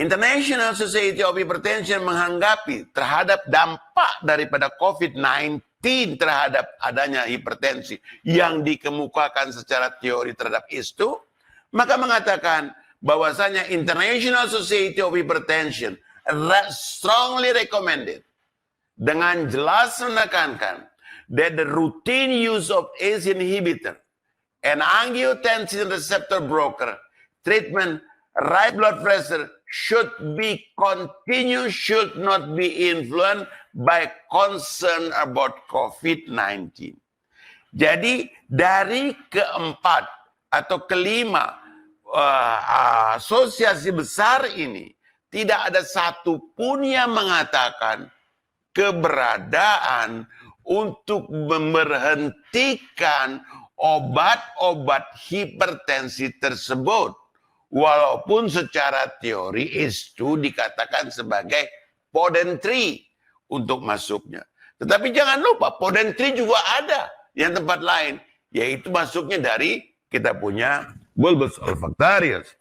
International Society of Hypertension menghanggapi terhadap dampak daripada COVID-19 terhadap adanya hipertensi yang dikemukakan secara teori terhadap itu, maka mengatakan bahwasanya International Society of Hypertension strongly recommended dengan jelas menekankan that the routine use of ACE inhibitor and angiotensin receptor blocker treatment right blood pressure should be continued, should not be influenced by concern about COVID-19. Jadi dari keempat atau kelima asosiasi besar ini, tidak ada satupun yang mengatakan keberadaan untuk memberhentikan obat-obat hipertensi tersebut. Walaupun secara teori itu dikatakan sebagai podentry untuk masuknya. Tetapi jangan lupa podentry juga ada yang tempat lain. Yaitu masuknya dari kita punya bulbus olfactorius.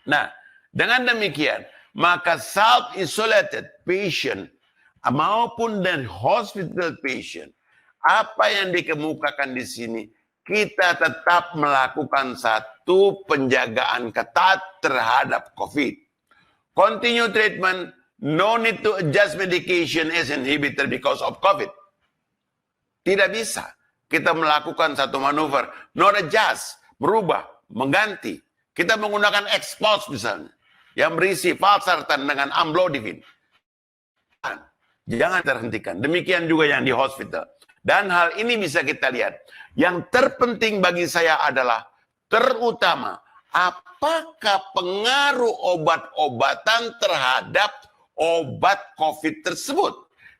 Nah, dengan demikian maka self-isolated patient maupun dari hospital patient, apa yang dikemukakan di sini, kita tetap melakukan satu penjagaan ketat terhadap COVID. Continue treatment, no need to adjust medication as inhibitor because of COVID. Tidak bisa kita melakukan satu manuver, not adjust, merubah, mengganti. Kita menggunakan expose misalnya, yang berisi valsartan dengan amlodipine. Jangan terhentikan. Demikian juga yang di hospital. Dan hal ini bisa kita lihat. Yang terpenting bagi saya adalah terutama apakah pengaruh obat-obatan terhadap obat COVID tersebut.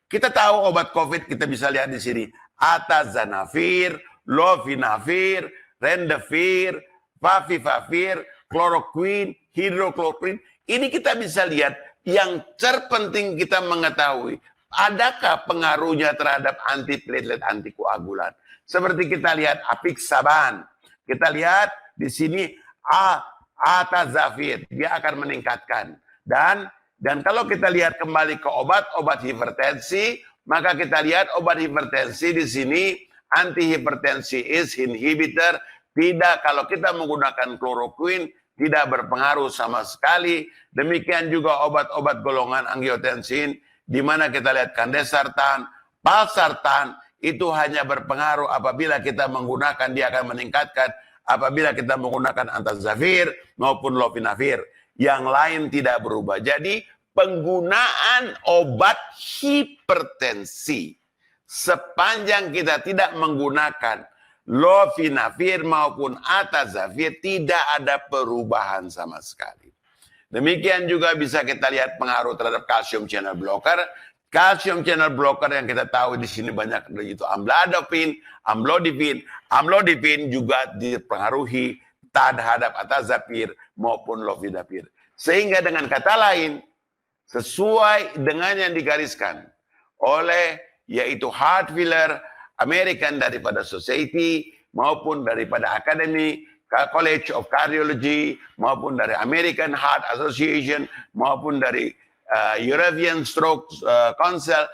Kita tahu obat COVID, kita bisa lihat di sini. Atazanavir, lovinavir, rendavir, favipiravir, chloroquine, hidrokloroquine. Ini kita bisa lihat. Yang terpenting kita mengetahui adakah pengaruhnya terhadap antiplatelet, antikoagulan. Seperti kita lihat apixaban. Kita lihat di sini atazavir, dia akan meningkatkan. Dan kalau kita lihat kembali ke obat-obat hipertensi, maka kita lihat obat hipertensi di sini antihipertensi is inhibitor. Tidak, kalau kita menggunakan chloroquine tidak berpengaruh sama sekali. Demikian juga obat-obat golongan angiotensin, di mana kita lihat kandesartan, valsartan, itu hanya berpengaruh apabila kita menggunakan, dia akan meningkatkan apabila kita menggunakan atazavir maupun lovinavir. Yang lain tidak berubah. Jadi penggunaan obat hipertensi sepanjang kita tidak menggunakan lovinavir maupun atazavir tidak ada perubahan sama sekali. Demikian juga bisa kita lihat pengaruh terhadap calcium channel blocker. Calcium channel blocker yang kita tahu di sini banyak itu amlodipine. Amlodipine juga dipengaruhi terhadap atazavir maupun lovinavir. Sehingga dengan kata lain, sesuai dengan yang digariskan oleh yaitu Heart Failure American daripada Society maupun daripada Academy College of Cardiology maupun dari American Heart Association maupun dari European Stroke Council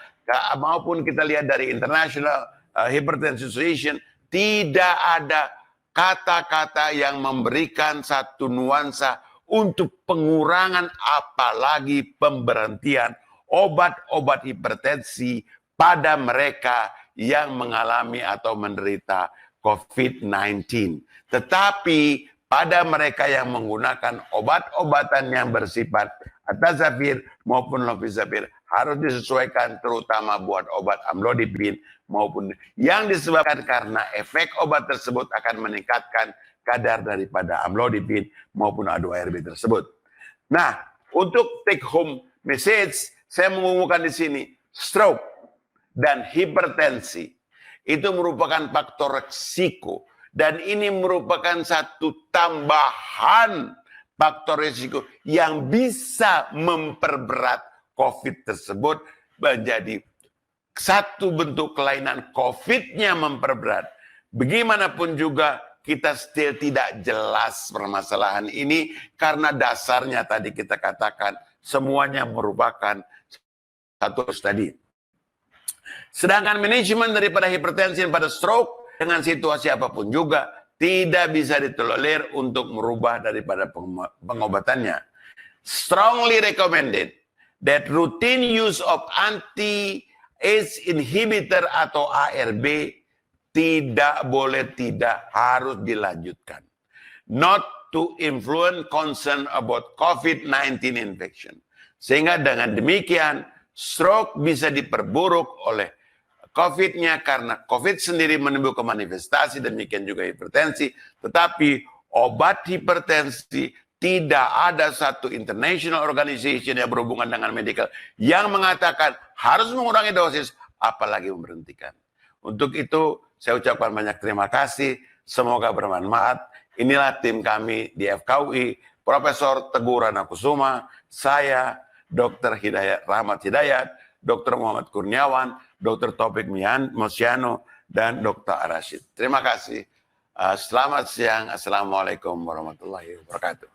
maupun kita lihat dari International Hypertension Association, tidak ada kata-kata yang memberikan satu nuansa untuk pengurangan apalagi pemberhentian obat-obat hipertensi pada mereka yang mengalami atau menderita COVID-19. Tetapi pada mereka yang menggunakan obat-obatan yang bersifat atazavir maupun lovinavir harus disesuaikan, terutama buat obat amlodipine maupun yang disebabkan karena efek obat tersebut akan meningkatkan kadar daripada amlodipine maupun A2ARB tersebut. Nah, untuk take home message, saya mengumumkan di sini, stroke dan hipertensi itu merupakan faktor resiko. Dan ini merupakan satu tambahan faktor risiko yang bisa memperberat COVID tersebut menjadi satu bentuk kelainan COVID-nya memperberat. Bagaimanapun juga kita still tidak jelas permasalahan ini karena dasarnya tadi kita katakan semuanya merupakan satu tadi. Sedangkan manajemen daripada hipertensi pada stroke dengan situasi apapun juga tidak bisa ditolerir untuk merubah daripada pengobatannya. Strongly recommended that routine use of anti-ACE inhibitor atau ARB tidak boleh, tidak harus dilanjutkan. Not to influence concern about COVID-19 infection. Sehingga dengan demikian stroke bisa diperburuk oleh COVID-nya karena COVID sendiri menimbulkan manifestasi, demikian juga hipertensi. Tetapi obat hipertensi tidak ada satu international organization yang berhubungan dengan medical yang mengatakan harus mengurangi dosis, apalagi memberhentikan. Untuk itu saya ucapkan banyak terima kasih, semoga bermanfaat. Inilah tim kami di FKUI, Profesor Teguh Rana Kusuma, saya Dr. Rahmat Hidayat, Dr. Muhammad Kurniawan, Dr. Taufik Mosiano, dan Dr. Arashid. Terima kasih. Selamat siang. Assalamualaikum warahmatullahi wabarakatuh.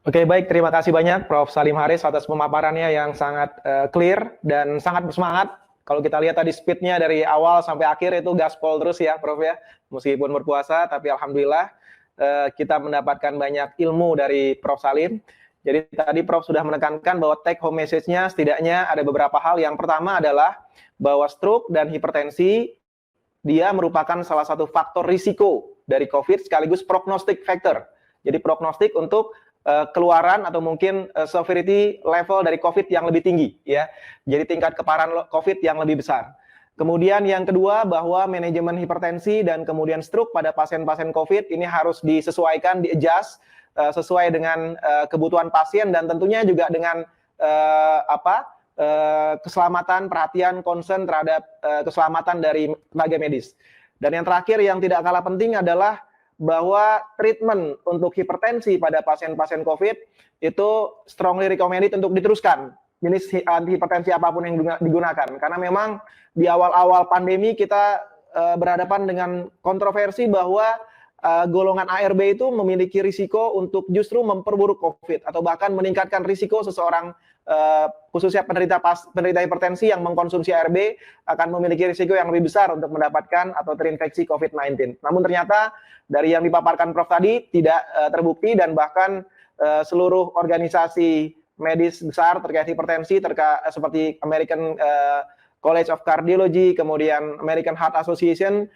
Oke, baik. Terima kasih banyak Prof. Salim Haris atas pemaparannya yang sangat clear dan sangat bersemangat. Kalau kita lihat tadi speednya dari awal sampai akhir itu gaspol terus ya, Prof ya. Meskipun berpuasa, tapi alhamdulillah kita mendapatkan banyak ilmu dari Prof. Salim. Jadi tadi Prof sudah menekankan bahwa take home message-nya setidaknya ada beberapa hal. Yang pertama adalah bahwa stroke dan hipertensi dia merupakan salah satu faktor risiko dari COVID sekaligus prognostic factor. Jadi prognostik untuk keluaran atau mungkin severity level dari COVID yang lebih tinggi ya. Jadi tingkat keparahan COVID yang lebih besar. Kemudian yang kedua bahwa manajemen hipertensi dan kemudian stroke pada pasien-pasien COVID ini harus disesuaikan, di-adjust sesuai dengan kebutuhan pasien dan tentunya juga dengan keselamatan, perhatian, concern terhadap keselamatan dari tenaga medis. Dan yang terakhir yang tidak kalah penting adalah bahwa treatment untuk hipertensi pada pasien-pasien COVID itu strongly recommended untuk diteruskan jenis antihipertensi apapun yang digunakan. Karena memang di awal-awal pandemi kita berhadapan dengan kontroversi bahwa golongan ARB itu memiliki risiko untuk justru memperburuk COVID atau bahkan meningkatkan risiko seseorang khususnya penderita hipertensi yang mengkonsumsi ARB akan memiliki risiko yang lebih besar untuk mendapatkan atau terinfeksi COVID-19. Namun ternyata dari yang dipaparkan Prof tadi tidak terbukti dan bahkan seluruh organisasi medis besar terkait hipertensi seperti American College of Cardiology, kemudian American Heart Association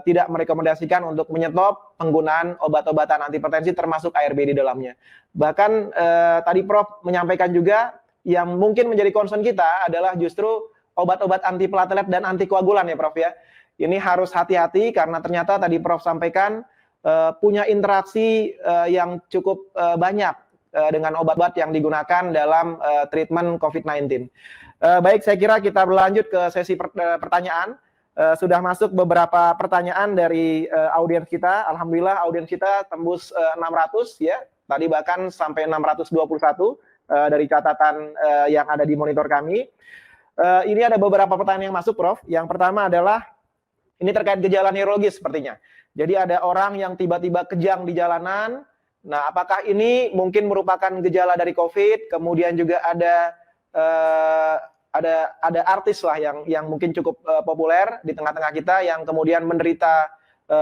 tidak merekomendasikan untuk menyetop penggunaan obat-obatan antihipertensi termasuk ARB di dalamnya. Bahkan tadi Prof menyampaikan juga yang mungkin menjadi concern kita adalah justru obat-obat antiplatelet dan antikoagulan ya Prof ya. Ini harus hati-hati karena ternyata tadi Prof sampaikan punya interaksi yang cukup banyak dengan obat-obat yang digunakan dalam treatment COVID-19. Baik, saya kira kita berlanjut ke sesi pertanyaan. Sudah masuk beberapa pertanyaan dari audiens kita. Alhamdulillah audiens kita tembus 600 ya. Tadi bahkan sampai 621 dari catatan yang ada di monitor kami. Ini ada beberapa pertanyaan yang masuk, Prof. Yang pertama adalah ini terkait gejala neurologis sepertinya. Jadi ada orang yang tiba-tiba kejang di jalanan. Nah, apakah ini mungkin merupakan gejala dari COVID? Kemudian juga ada artis lah yang mungkin cukup populer di tengah-tengah kita yang kemudian menderita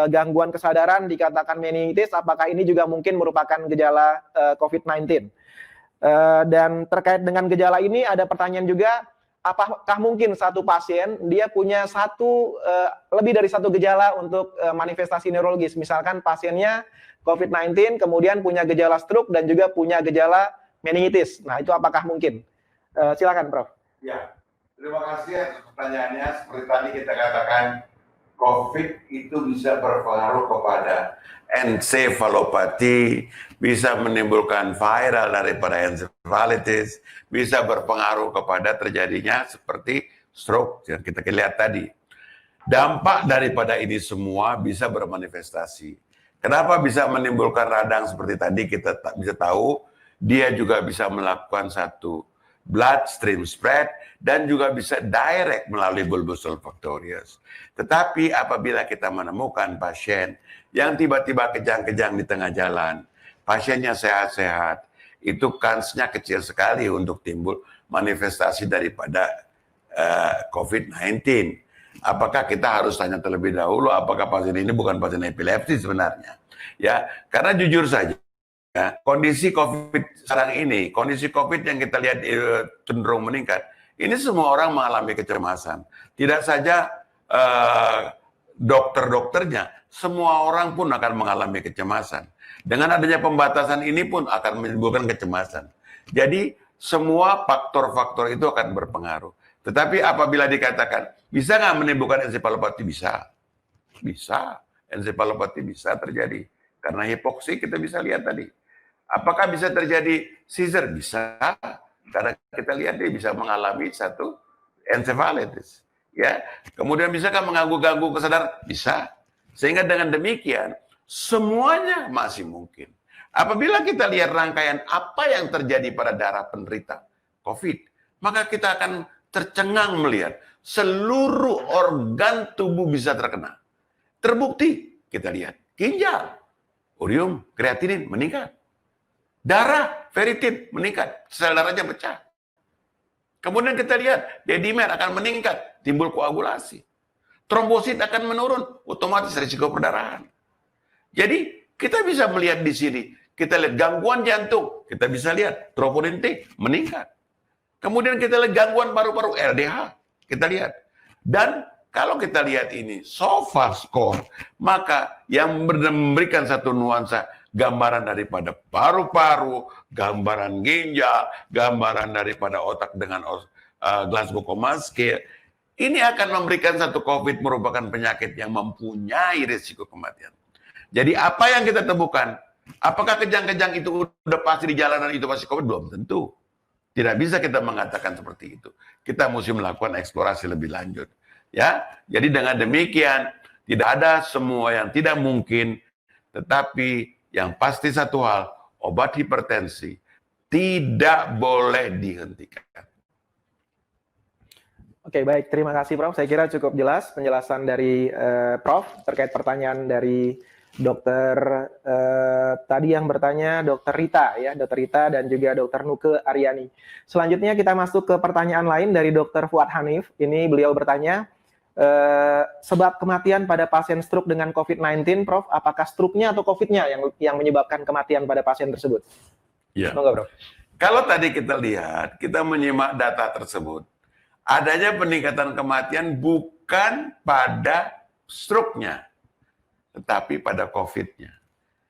gangguan kesadaran dikatakan meningitis. Apakah ini juga mungkin merupakan gejala COVID-19? Dan terkait dengan gejala ini ada pertanyaan juga, apakah mungkin satu pasien dia punya lebih dari satu gejala untuk manifestasi neurologis? Misalkan pasiennya COVID-19 kemudian punya gejala stroke dan juga punya gejala meningitis. Nah, itu apakah mungkin? Silakan, Prof. Ya, terima kasih atas pertanyaannya. Seperti tadi kita katakan, COVID itu bisa berpengaruh kepada ensefalopati, bisa menimbulkan viral daripada ensefalitis, bisa berpengaruh kepada terjadinya seperti stroke yang kita lihat tadi. Dampak daripada ini semua bisa bermanifestasi. Kenapa bisa menimbulkan radang seperti tadi kita bisa tahu, dia juga bisa melakukan satu bloodstream spread dan juga bisa direct melalui bulbus olfactorius. Tetapi apabila kita menemukan pasien yang tiba-tiba kejang-kejang di tengah jalan, pasiennya sehat-sehat, itu kansnya kecil sekali untuk timbul manifestasi daripada COVID-19. Apakah kita harus tanya terlebih dahulu apakah pasien ini bukan pasien epilepsi sebenarnya? Ya, karena jujur saja, ya, kondisi COVID sekarang ini, kondisi COVID yang kita lihat cenderung meningkat, ini semua orang mengalami kecemasan. Tidak saja dokter-dokternya, semua orang pun akan mengalami kecemasan. Dengan adanya pembatasan ini pun akan menimbulkan kecemasan. Jadi semua faktor-faktor itu akan berpengaruh. Tetapi apabila dikatakan, bisa nggak menimbulkan ensefalopati? Bisa. Bisa. Ensefalopati bisa terjadi. Karena hipoksi kita bisa lihat tadi. Apakah bisa terjadi seizure? Bisa. Karena kita lihat dia bisa mengalami satu encephalitis. Ya. Kemudian bisakah mengganggu kesadaran? Bisa. Sehingga dengan demikian, semuanya masih mungkin. Apabila kita lihat rangkaian apa yang terjadi pada darah penderita COVID, maka kita akan tercengang melihat seluruh organ tubuh bisa terkena. Terbukti, kita lihat, ginjal, urium, kreatinin meningkat. Darah, ferritin meningkat, sel darahnya pecah. Kemudian kita lihat, D-dimer akan meningkat, timbul koagulasi. Trombosit akan menurun, otomatis risiko perdarahan. Jadi, kita bisa melihat di sini, kita lihat gangguan jantung, kita bisa lihat troponin T meningkat. Kemudian kita lihat gangguan paru-paru, LDH, kita lihat. Dan kalau kita lihat ini, SOFA score, maka yang memberikan satu nuansa gambaran daripada paru-paru, gambaran ginjal, gambaran daripada otak dengan Glasgow Coma Scale, ini akan memberikan satu COVID merupakan penyakit yang mempunyai risiko kematian. Jadi apa yang kita temukan, apakah kejang-kejang itu udah pasti di jalanan itu pasti COVID? Belum tentu. Tidak bisa kita mengatakan seperti itu. Kita mesti melakukan eksplorasi lebih lanjut. Ya, jadi dengan demikian tidak ada semua yang tidak mungkin, tetapi yang pasti satu hal, obat hipertensi tidak boleh dihentikan. Oke, baik. Terima kasih, Prof. Saya kira cukup jelas penjelasan dari Prof. terkait pertanyaan dari dokter tadi yang bertanya, Dokter Rita, ya, Dokter Rita dan juga Dokter Nuke Aryani. Selanjutnya kita masuk ke pertanyaan lain dari Dokter Fuad Hanif. Ini beliau bertanya, sebab kematian pada pasien stroke dengan COVID-19, Prof, apakah stroke-nya atau COVID-nya yang menyebabkan kematian pada pasien tersebut? Ya. Semoga, Prof. Kalau tadi kita lihat, kita menyimak data tersebut, adanya peningkatan kematian bukan pada stroke-nya, tetapi pada COVID-nya.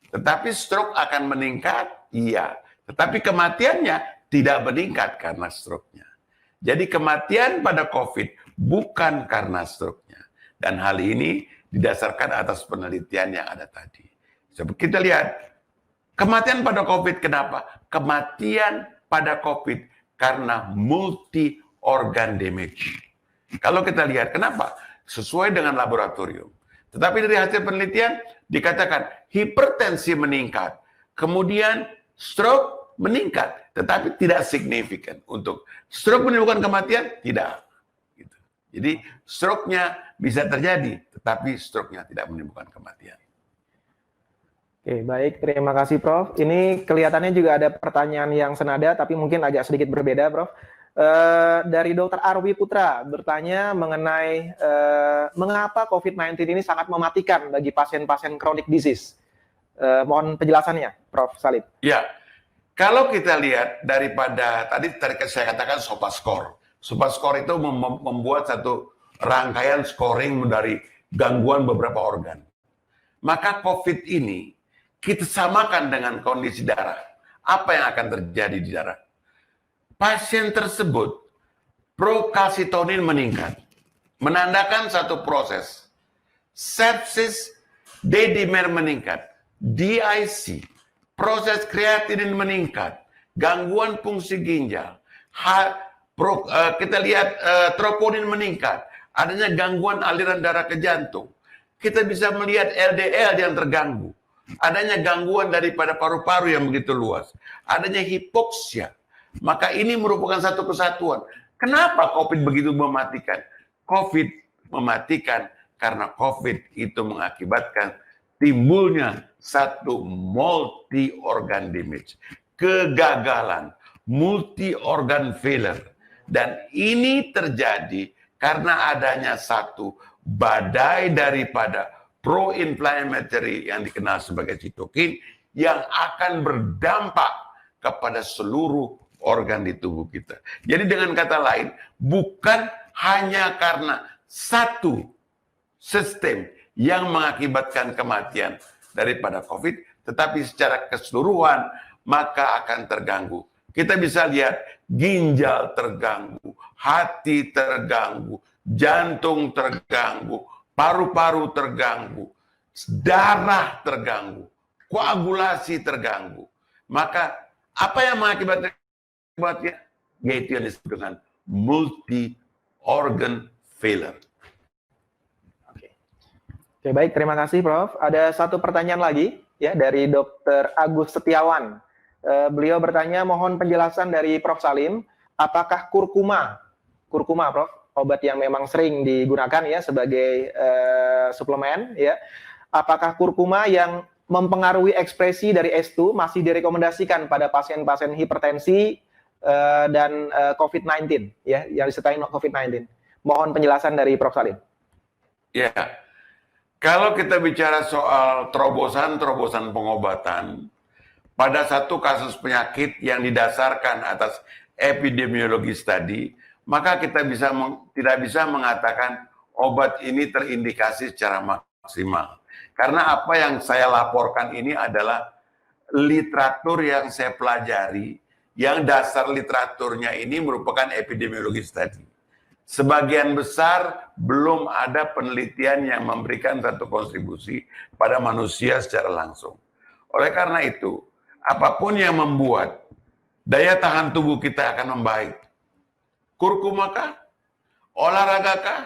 Tetapi stroke akan meningkat, iya. Tetapi kematiannya tidak meningkat karena stroke-nya. Jadi kematian pada COVID bukan karena stroke-nya. Dan hal ini didasarkan atas penelitian yang ada tadi. Seperti kita lihat, kematian pada COVID kenapa? Kematian pada COVID karena multi-organ damage. Kalau kita lihat, kenapa? Sesuai dengan laboratorium. Tetapi dari hasil penelitian dikatakan hipertensi meningkat, kemudian stroke meningkat, tetapi tidak signifikan. Untuk stroke menimbulkan kematian, tidak. Gitu. Jadi stroke-nya bisa terjadi, tetapi stroke-nya tidak menimbulkan kematian. Oke, baik. Terima kasih, Prof. Ini kelihatannya juga ada pertanyaan yang senada, tapi mungkin agak sedikit berbeda, Prof. Dari Dr. Arwi Putra bertanya mengenai mengapa COVID-19 ini sangat mematikan bagi pasien-pasien chronic disease. Mohon penjelasannya, Prof. Salim. Ya, kalau kita lihat daripada tadi saya katakan SOFA score. SOFA score itu membuat satu rangkaian scoring dari gangguan beberapa organ. Maka COVID ini kita samakan dengan kondisi darah. Apa yang akan terjadi di darah? Pasien tersebut prokalsitonin meningkat, menandakan satu proses. Sepsis, D-dimer meningkat, DIC, proses kreatinin meningkat, gangguan fungsi ginjal, kita lihat troponin meningkat, adanya gangguan aliran darah ke jantung. Kita bisa melihat LDL yang terganggu, adanya gangguan daripada paru-paru yang begitu luas, adanya hipoksia. Maka ini merupakan satu kesatuan. Kenapa COVID begitu mematikan? COVID mematikan karena COVID itu mengakibatkan timbulnya satu multi-organ damage. Kegagalan, multi-organ failure. Dan ini terjadi karena adanya satu badai daripada pro-inflammatory yang dikenal sebagai sitokin yang akan berdampak kepada seluruh organ di tubuh kita. Jadi dengan kata lain, bukan hanya karena satu sistem yang mengakibatkan kematian daripada COVID, tetapi secara keseluruhan maka akan terganggu. Kita bisa lihat ginjal terganggu, hati terganggu, jantung terganggu, paru-paru terganggu, darah terganggu, koagulasi terganggu. Maka apa yang mengakibatkan kematian? Yaitu yang disebut dengan multi-organ failure. Oke, baik. Terima kasih, Prof. Ada satu pertanyaan lagi ya dari Dr. Agus Setiawan. Beliau bertanya, mohon penjelasan dari Prof. Salim, apakah kurkuma, Prof, obat yang memang sering digunakan ya sebagai suplemen ya, apakah kurkuma yang mempengaruhi ekspresi dari S2 masih direkomendasikan pada pasien-pasien hipertensi dan COVID-19 ya, yang disertai COVID-19. Mohon penjelasan dari Prof. Salim. Ya, kalau kita bicara soal terobosan pengobatan, pada satu kasus penyakit yang didasarkan atas epidemiologis tadi, maka kita tidak bisa mengatakan obat ini terindikasi secara maksimal. Karena apa yang saya laporkan ini adalah literatur yang saya pelajari, yang dasar literaturnya ini merupakan epidemiologis tadi. Sebagian besar belum ada penelitian yang memberikan satu kontribusi pada manusia secara langsung. Oleh karena itu, apapun yang membuat daya tahan tubuh kita akan membaik, kurkuma kah? Olahraga kah?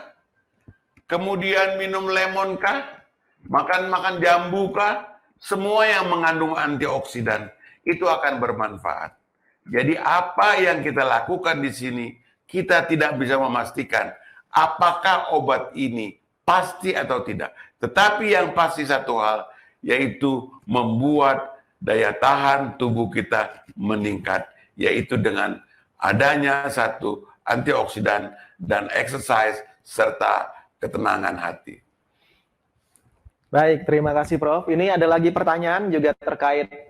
Kemudian minum lemon kah? Makan jambu kah? Semua yang mengandung antioksidan itu akan bermanfaat. Jadi apa yang kita lakukan di sini, kita tidak bisa memastikan apakah obat ini pasti atau tidak. Tetapi yang pasti satu hal, yaitu membuat daya tahan tubuh kita meningkat, yaitu dengan adanya satu antioksidan dan exercise serta ketenangan hati. Baik, terima kasih Prof. Ini ada lagi pertanyaan juga terkait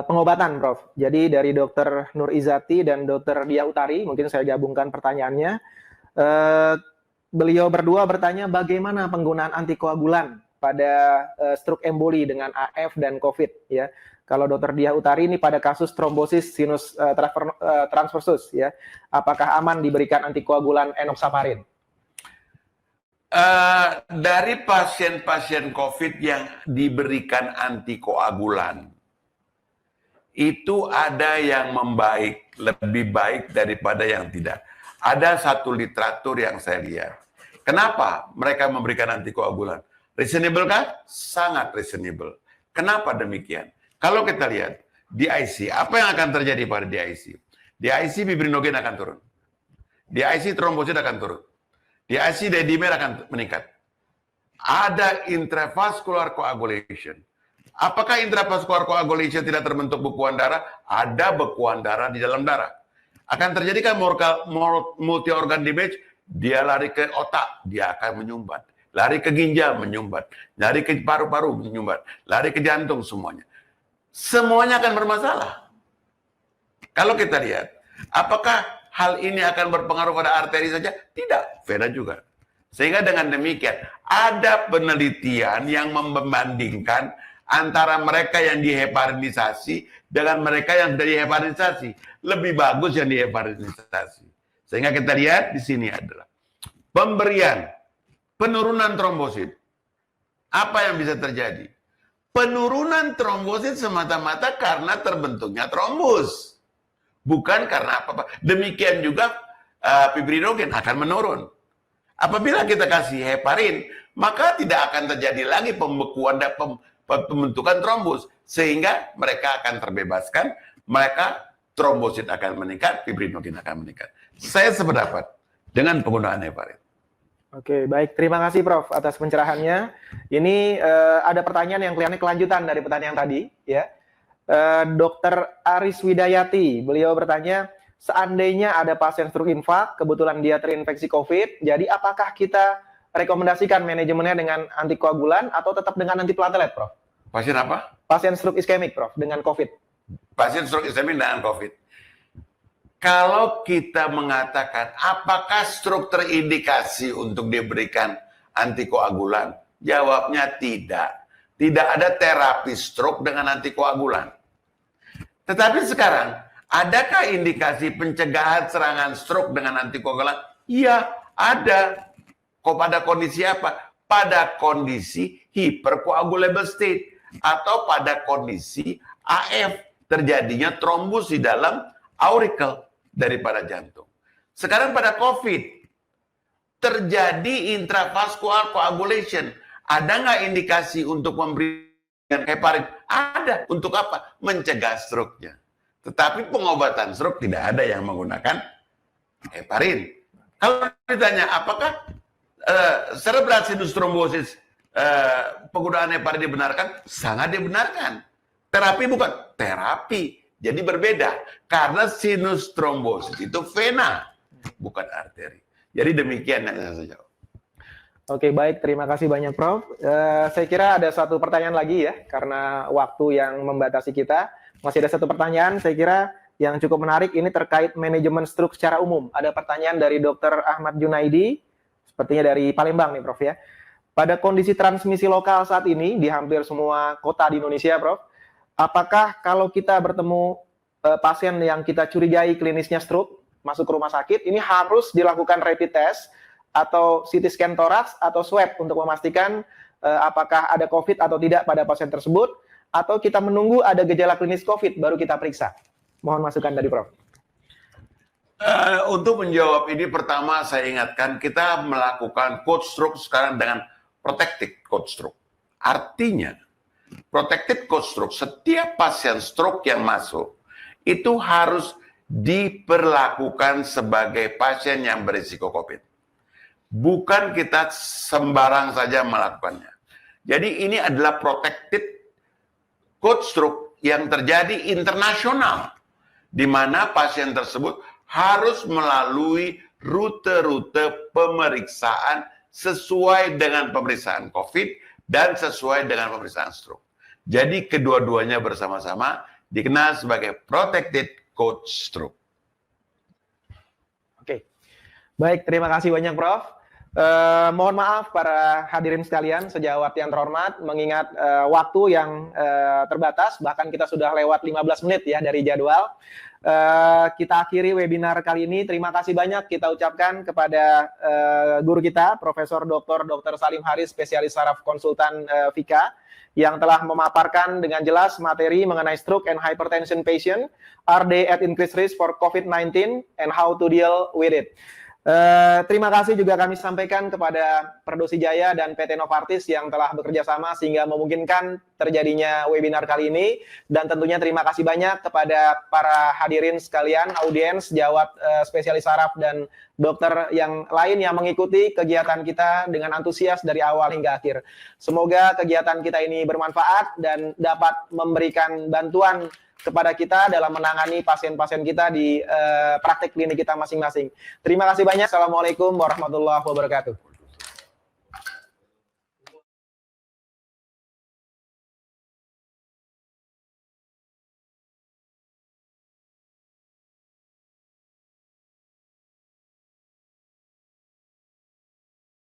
pengobatan Prof. Jadi dari Dr. Nur Izati dan Dr. Dia Utari, mungkin saya gabungkan pertanyaannya. Beliau berdua bertanya bagaimana penggunaan antikoagulan pada stroke emboli dengan AF dan COVID ya. Kalau Dr. Dia Utari ini pada kasus trombosis sinus transversus ya. Apakah aman diberikan antikoagulan enoxaparin? Dari pasien-pasien COVID yang diberikan antikoagulan, itu ada yang membaik, lebih baik daripada yang tidak. Ada satu literatur yang saya lihat. Kenapa mereka memberikan antikoagulan? Reasonable kah? Sangat reasonable. Kenapa demikian? Kalau kita lihat di IC, apa yang akan terjadi pada di IC? Di IC fibrinogen akan turun. Di IC trombosit akan turun. Di IC D-dimer akan meningkat. Ada intravascular coagulation. Apakah intravascular coagulation tidak terbentuk bekuan darah? Ada bekuan darah di dalam darah. Akan terjadi kan multi organ damage, dia lari ke otak, dia akan menyumbat. Lari ke ginjal, menyumbat. Lari ke paru-paru, menyumbat. Lari ke jantung, semuanya. Semuanya akan bermasalah. Kalau kita lihat, apakah hal ini akan berpengaruh pada arteri saja? Tidak, vena juga. Sehingga dengan demikian, ada penelitian yang membandingkan antara mereka yang diheparinisasi dengan mereka yang tidak diheparinisasi. Lebih bagus yang diheparinisasi. Sehingga kita lihat di sini adalah pemberian penurunan trombosit. Apa yang bisa terjadi? Penurunan trombosit semata-mata karena terbentuknya trombus. Bukan karena apa-apa. Demikian juga fibrinogen akan menurun. Apabila kita kasih heparin, maka tidak akan terjadi lagi pembekuan dan pembentukan trombus. Sehingga mereka akan terbebaskan, maka trombosit akan meningkat, fibrinogen akan meningkat. Saya sependapat dengan penggunaan heparin. Oke, baik. Terima kasih Prof atas pencerahannya. Ini ada pertanyaan yang kelihatannya kelanjutan dari pertanyaan tadi, ya. Dr. Aris Widayati, beliau bertanya, seandainya ada pasien stroke infak, kebetulan dia terinfeksi COVID, jadi apakah kita rekomendasikan manajemennya dengan antikoagulan atau tetap dengan antiplatelet, Prof? Pasien apa? Pasien stroke iskemik, Prof, dengan COVID. Pasien stroke iskemik dengan COVID. Kalau kita mengatakan apakah stroke terindikasi untuk diberikan antikoagulan, jawabnya tidak. Tidak ada terapi stroke dengan antikoagulan. Tetapi sekarang, adakah indikasi pencegahan serangan stroke dengan antikoagulan? Iya, ada. Kok pada kondisi apa? Pada kondisi hypercoagulable state atau pada kondisi AF, terjadinya trombus di dalam auricle daripada jantung. Sekarang pada COVID, terjadi intravascular coagulation. Ada nggak indikasi untuk memberikan heparin? Ada. Untuk apa? Mencegah stroke-nya. Tetapi pengobatan stroke tidak ada yang menggunakan heparin. Kalau ditanya, apakah cerebral sinus thrombosis penggunaan heparin dibenarkan? Sangat dibenarkan. Terapi bukan? Terapi. Jadi berbeda. Karena sinus trombosis itu vena, bukan arteri. Jadi demikian yang saya jawab. Oke, baik. Terima kasih banyak, Prof. Saya kira ada satu pertanyaan lagi ya, karena waktu yang membatasi kita. Masih ada satu pertanyaan, saya kira yang cukup menarik, ini terkait manajemen stroke secara umum. Ada pertanyaan dari Dr. Ahmad Junaidi, sepertinya dari Palembang nih, Prof ya. Pada kondisi transmisi lokal saat ini, di hampir semua kota di Indonesia, Prof, apakah kalau kita bertemu pasien yang kita curigai klinisnya stroke, masuk ke rumah sakit, ini harus dilakukan rapid test, atau CT scan toraks atau swab untuk memastikan apakah ada COVID atau tidak pada pasien tersebut, atau kita menunggu ada gejala klinis COVID baru kita periksa? Mohon masukan dari Prof. Untuk menjawab ini, pertama saya ingatkan kita melakukan code stroke sekarang dengan protected code stroke. Artinya, protected code stroke, setiap pasien stroke yang masuk itu harus diperlakukan sebagai pasien yang berisiko COVID. Bukan kita sembarang saja melakukannya. Jadi ini adalah protected code stroke yang terjadi internasional, di mana pasien tersebut harus melalui rute-rute pemeriksaan sesuai dengan pemeriksaan COVID dan sesuai dengan pemeriksaan stroke. Jadi kedua-duanya bersama-sama dikenal sebagai protected code stroke. Oke, baik. Terima kasih banyak, Prof. Mohon maaf para hadirin sekalian, sejawat yang terhormat, mengingat waktu yang terbatas, bahkan kita sudah lewat 15 menit ya dari jadwal. Kita akhiri webinar kali ini. Terima kasih banyak kita ucapkan kepada guru kita, Profesor Dr. Salim Haris, spesialis saraf konsultan Vika, yang telah memaparkan dengan jelas materi mengenai stroke and hypertension patient, are they at increased risk for COVID-19 and how to deal with it. Terima kasih juga kami sampaikan kepada Perdosi Jaya dan PT Novartis yang telah bekerja sama sehingga memungkinkan terjadinya webinar kali ini, dan tentunya terima kasih banyak kepada para hadirin sekalian, audiens, sejawat spesialis saraf dan dokter yang lain yang mengikuti kegiatan kita dengan antusias dari awal hingga akhir. Semoga kegiatan kita ini bermanfaat dan dapat memberikan bantuan kepada kita dalam menangani pasien-pasien kita di praktek klinik kita masing-masing. Terima kasih banyak. Assalamualaikum warahmatullahi wabarakatuh.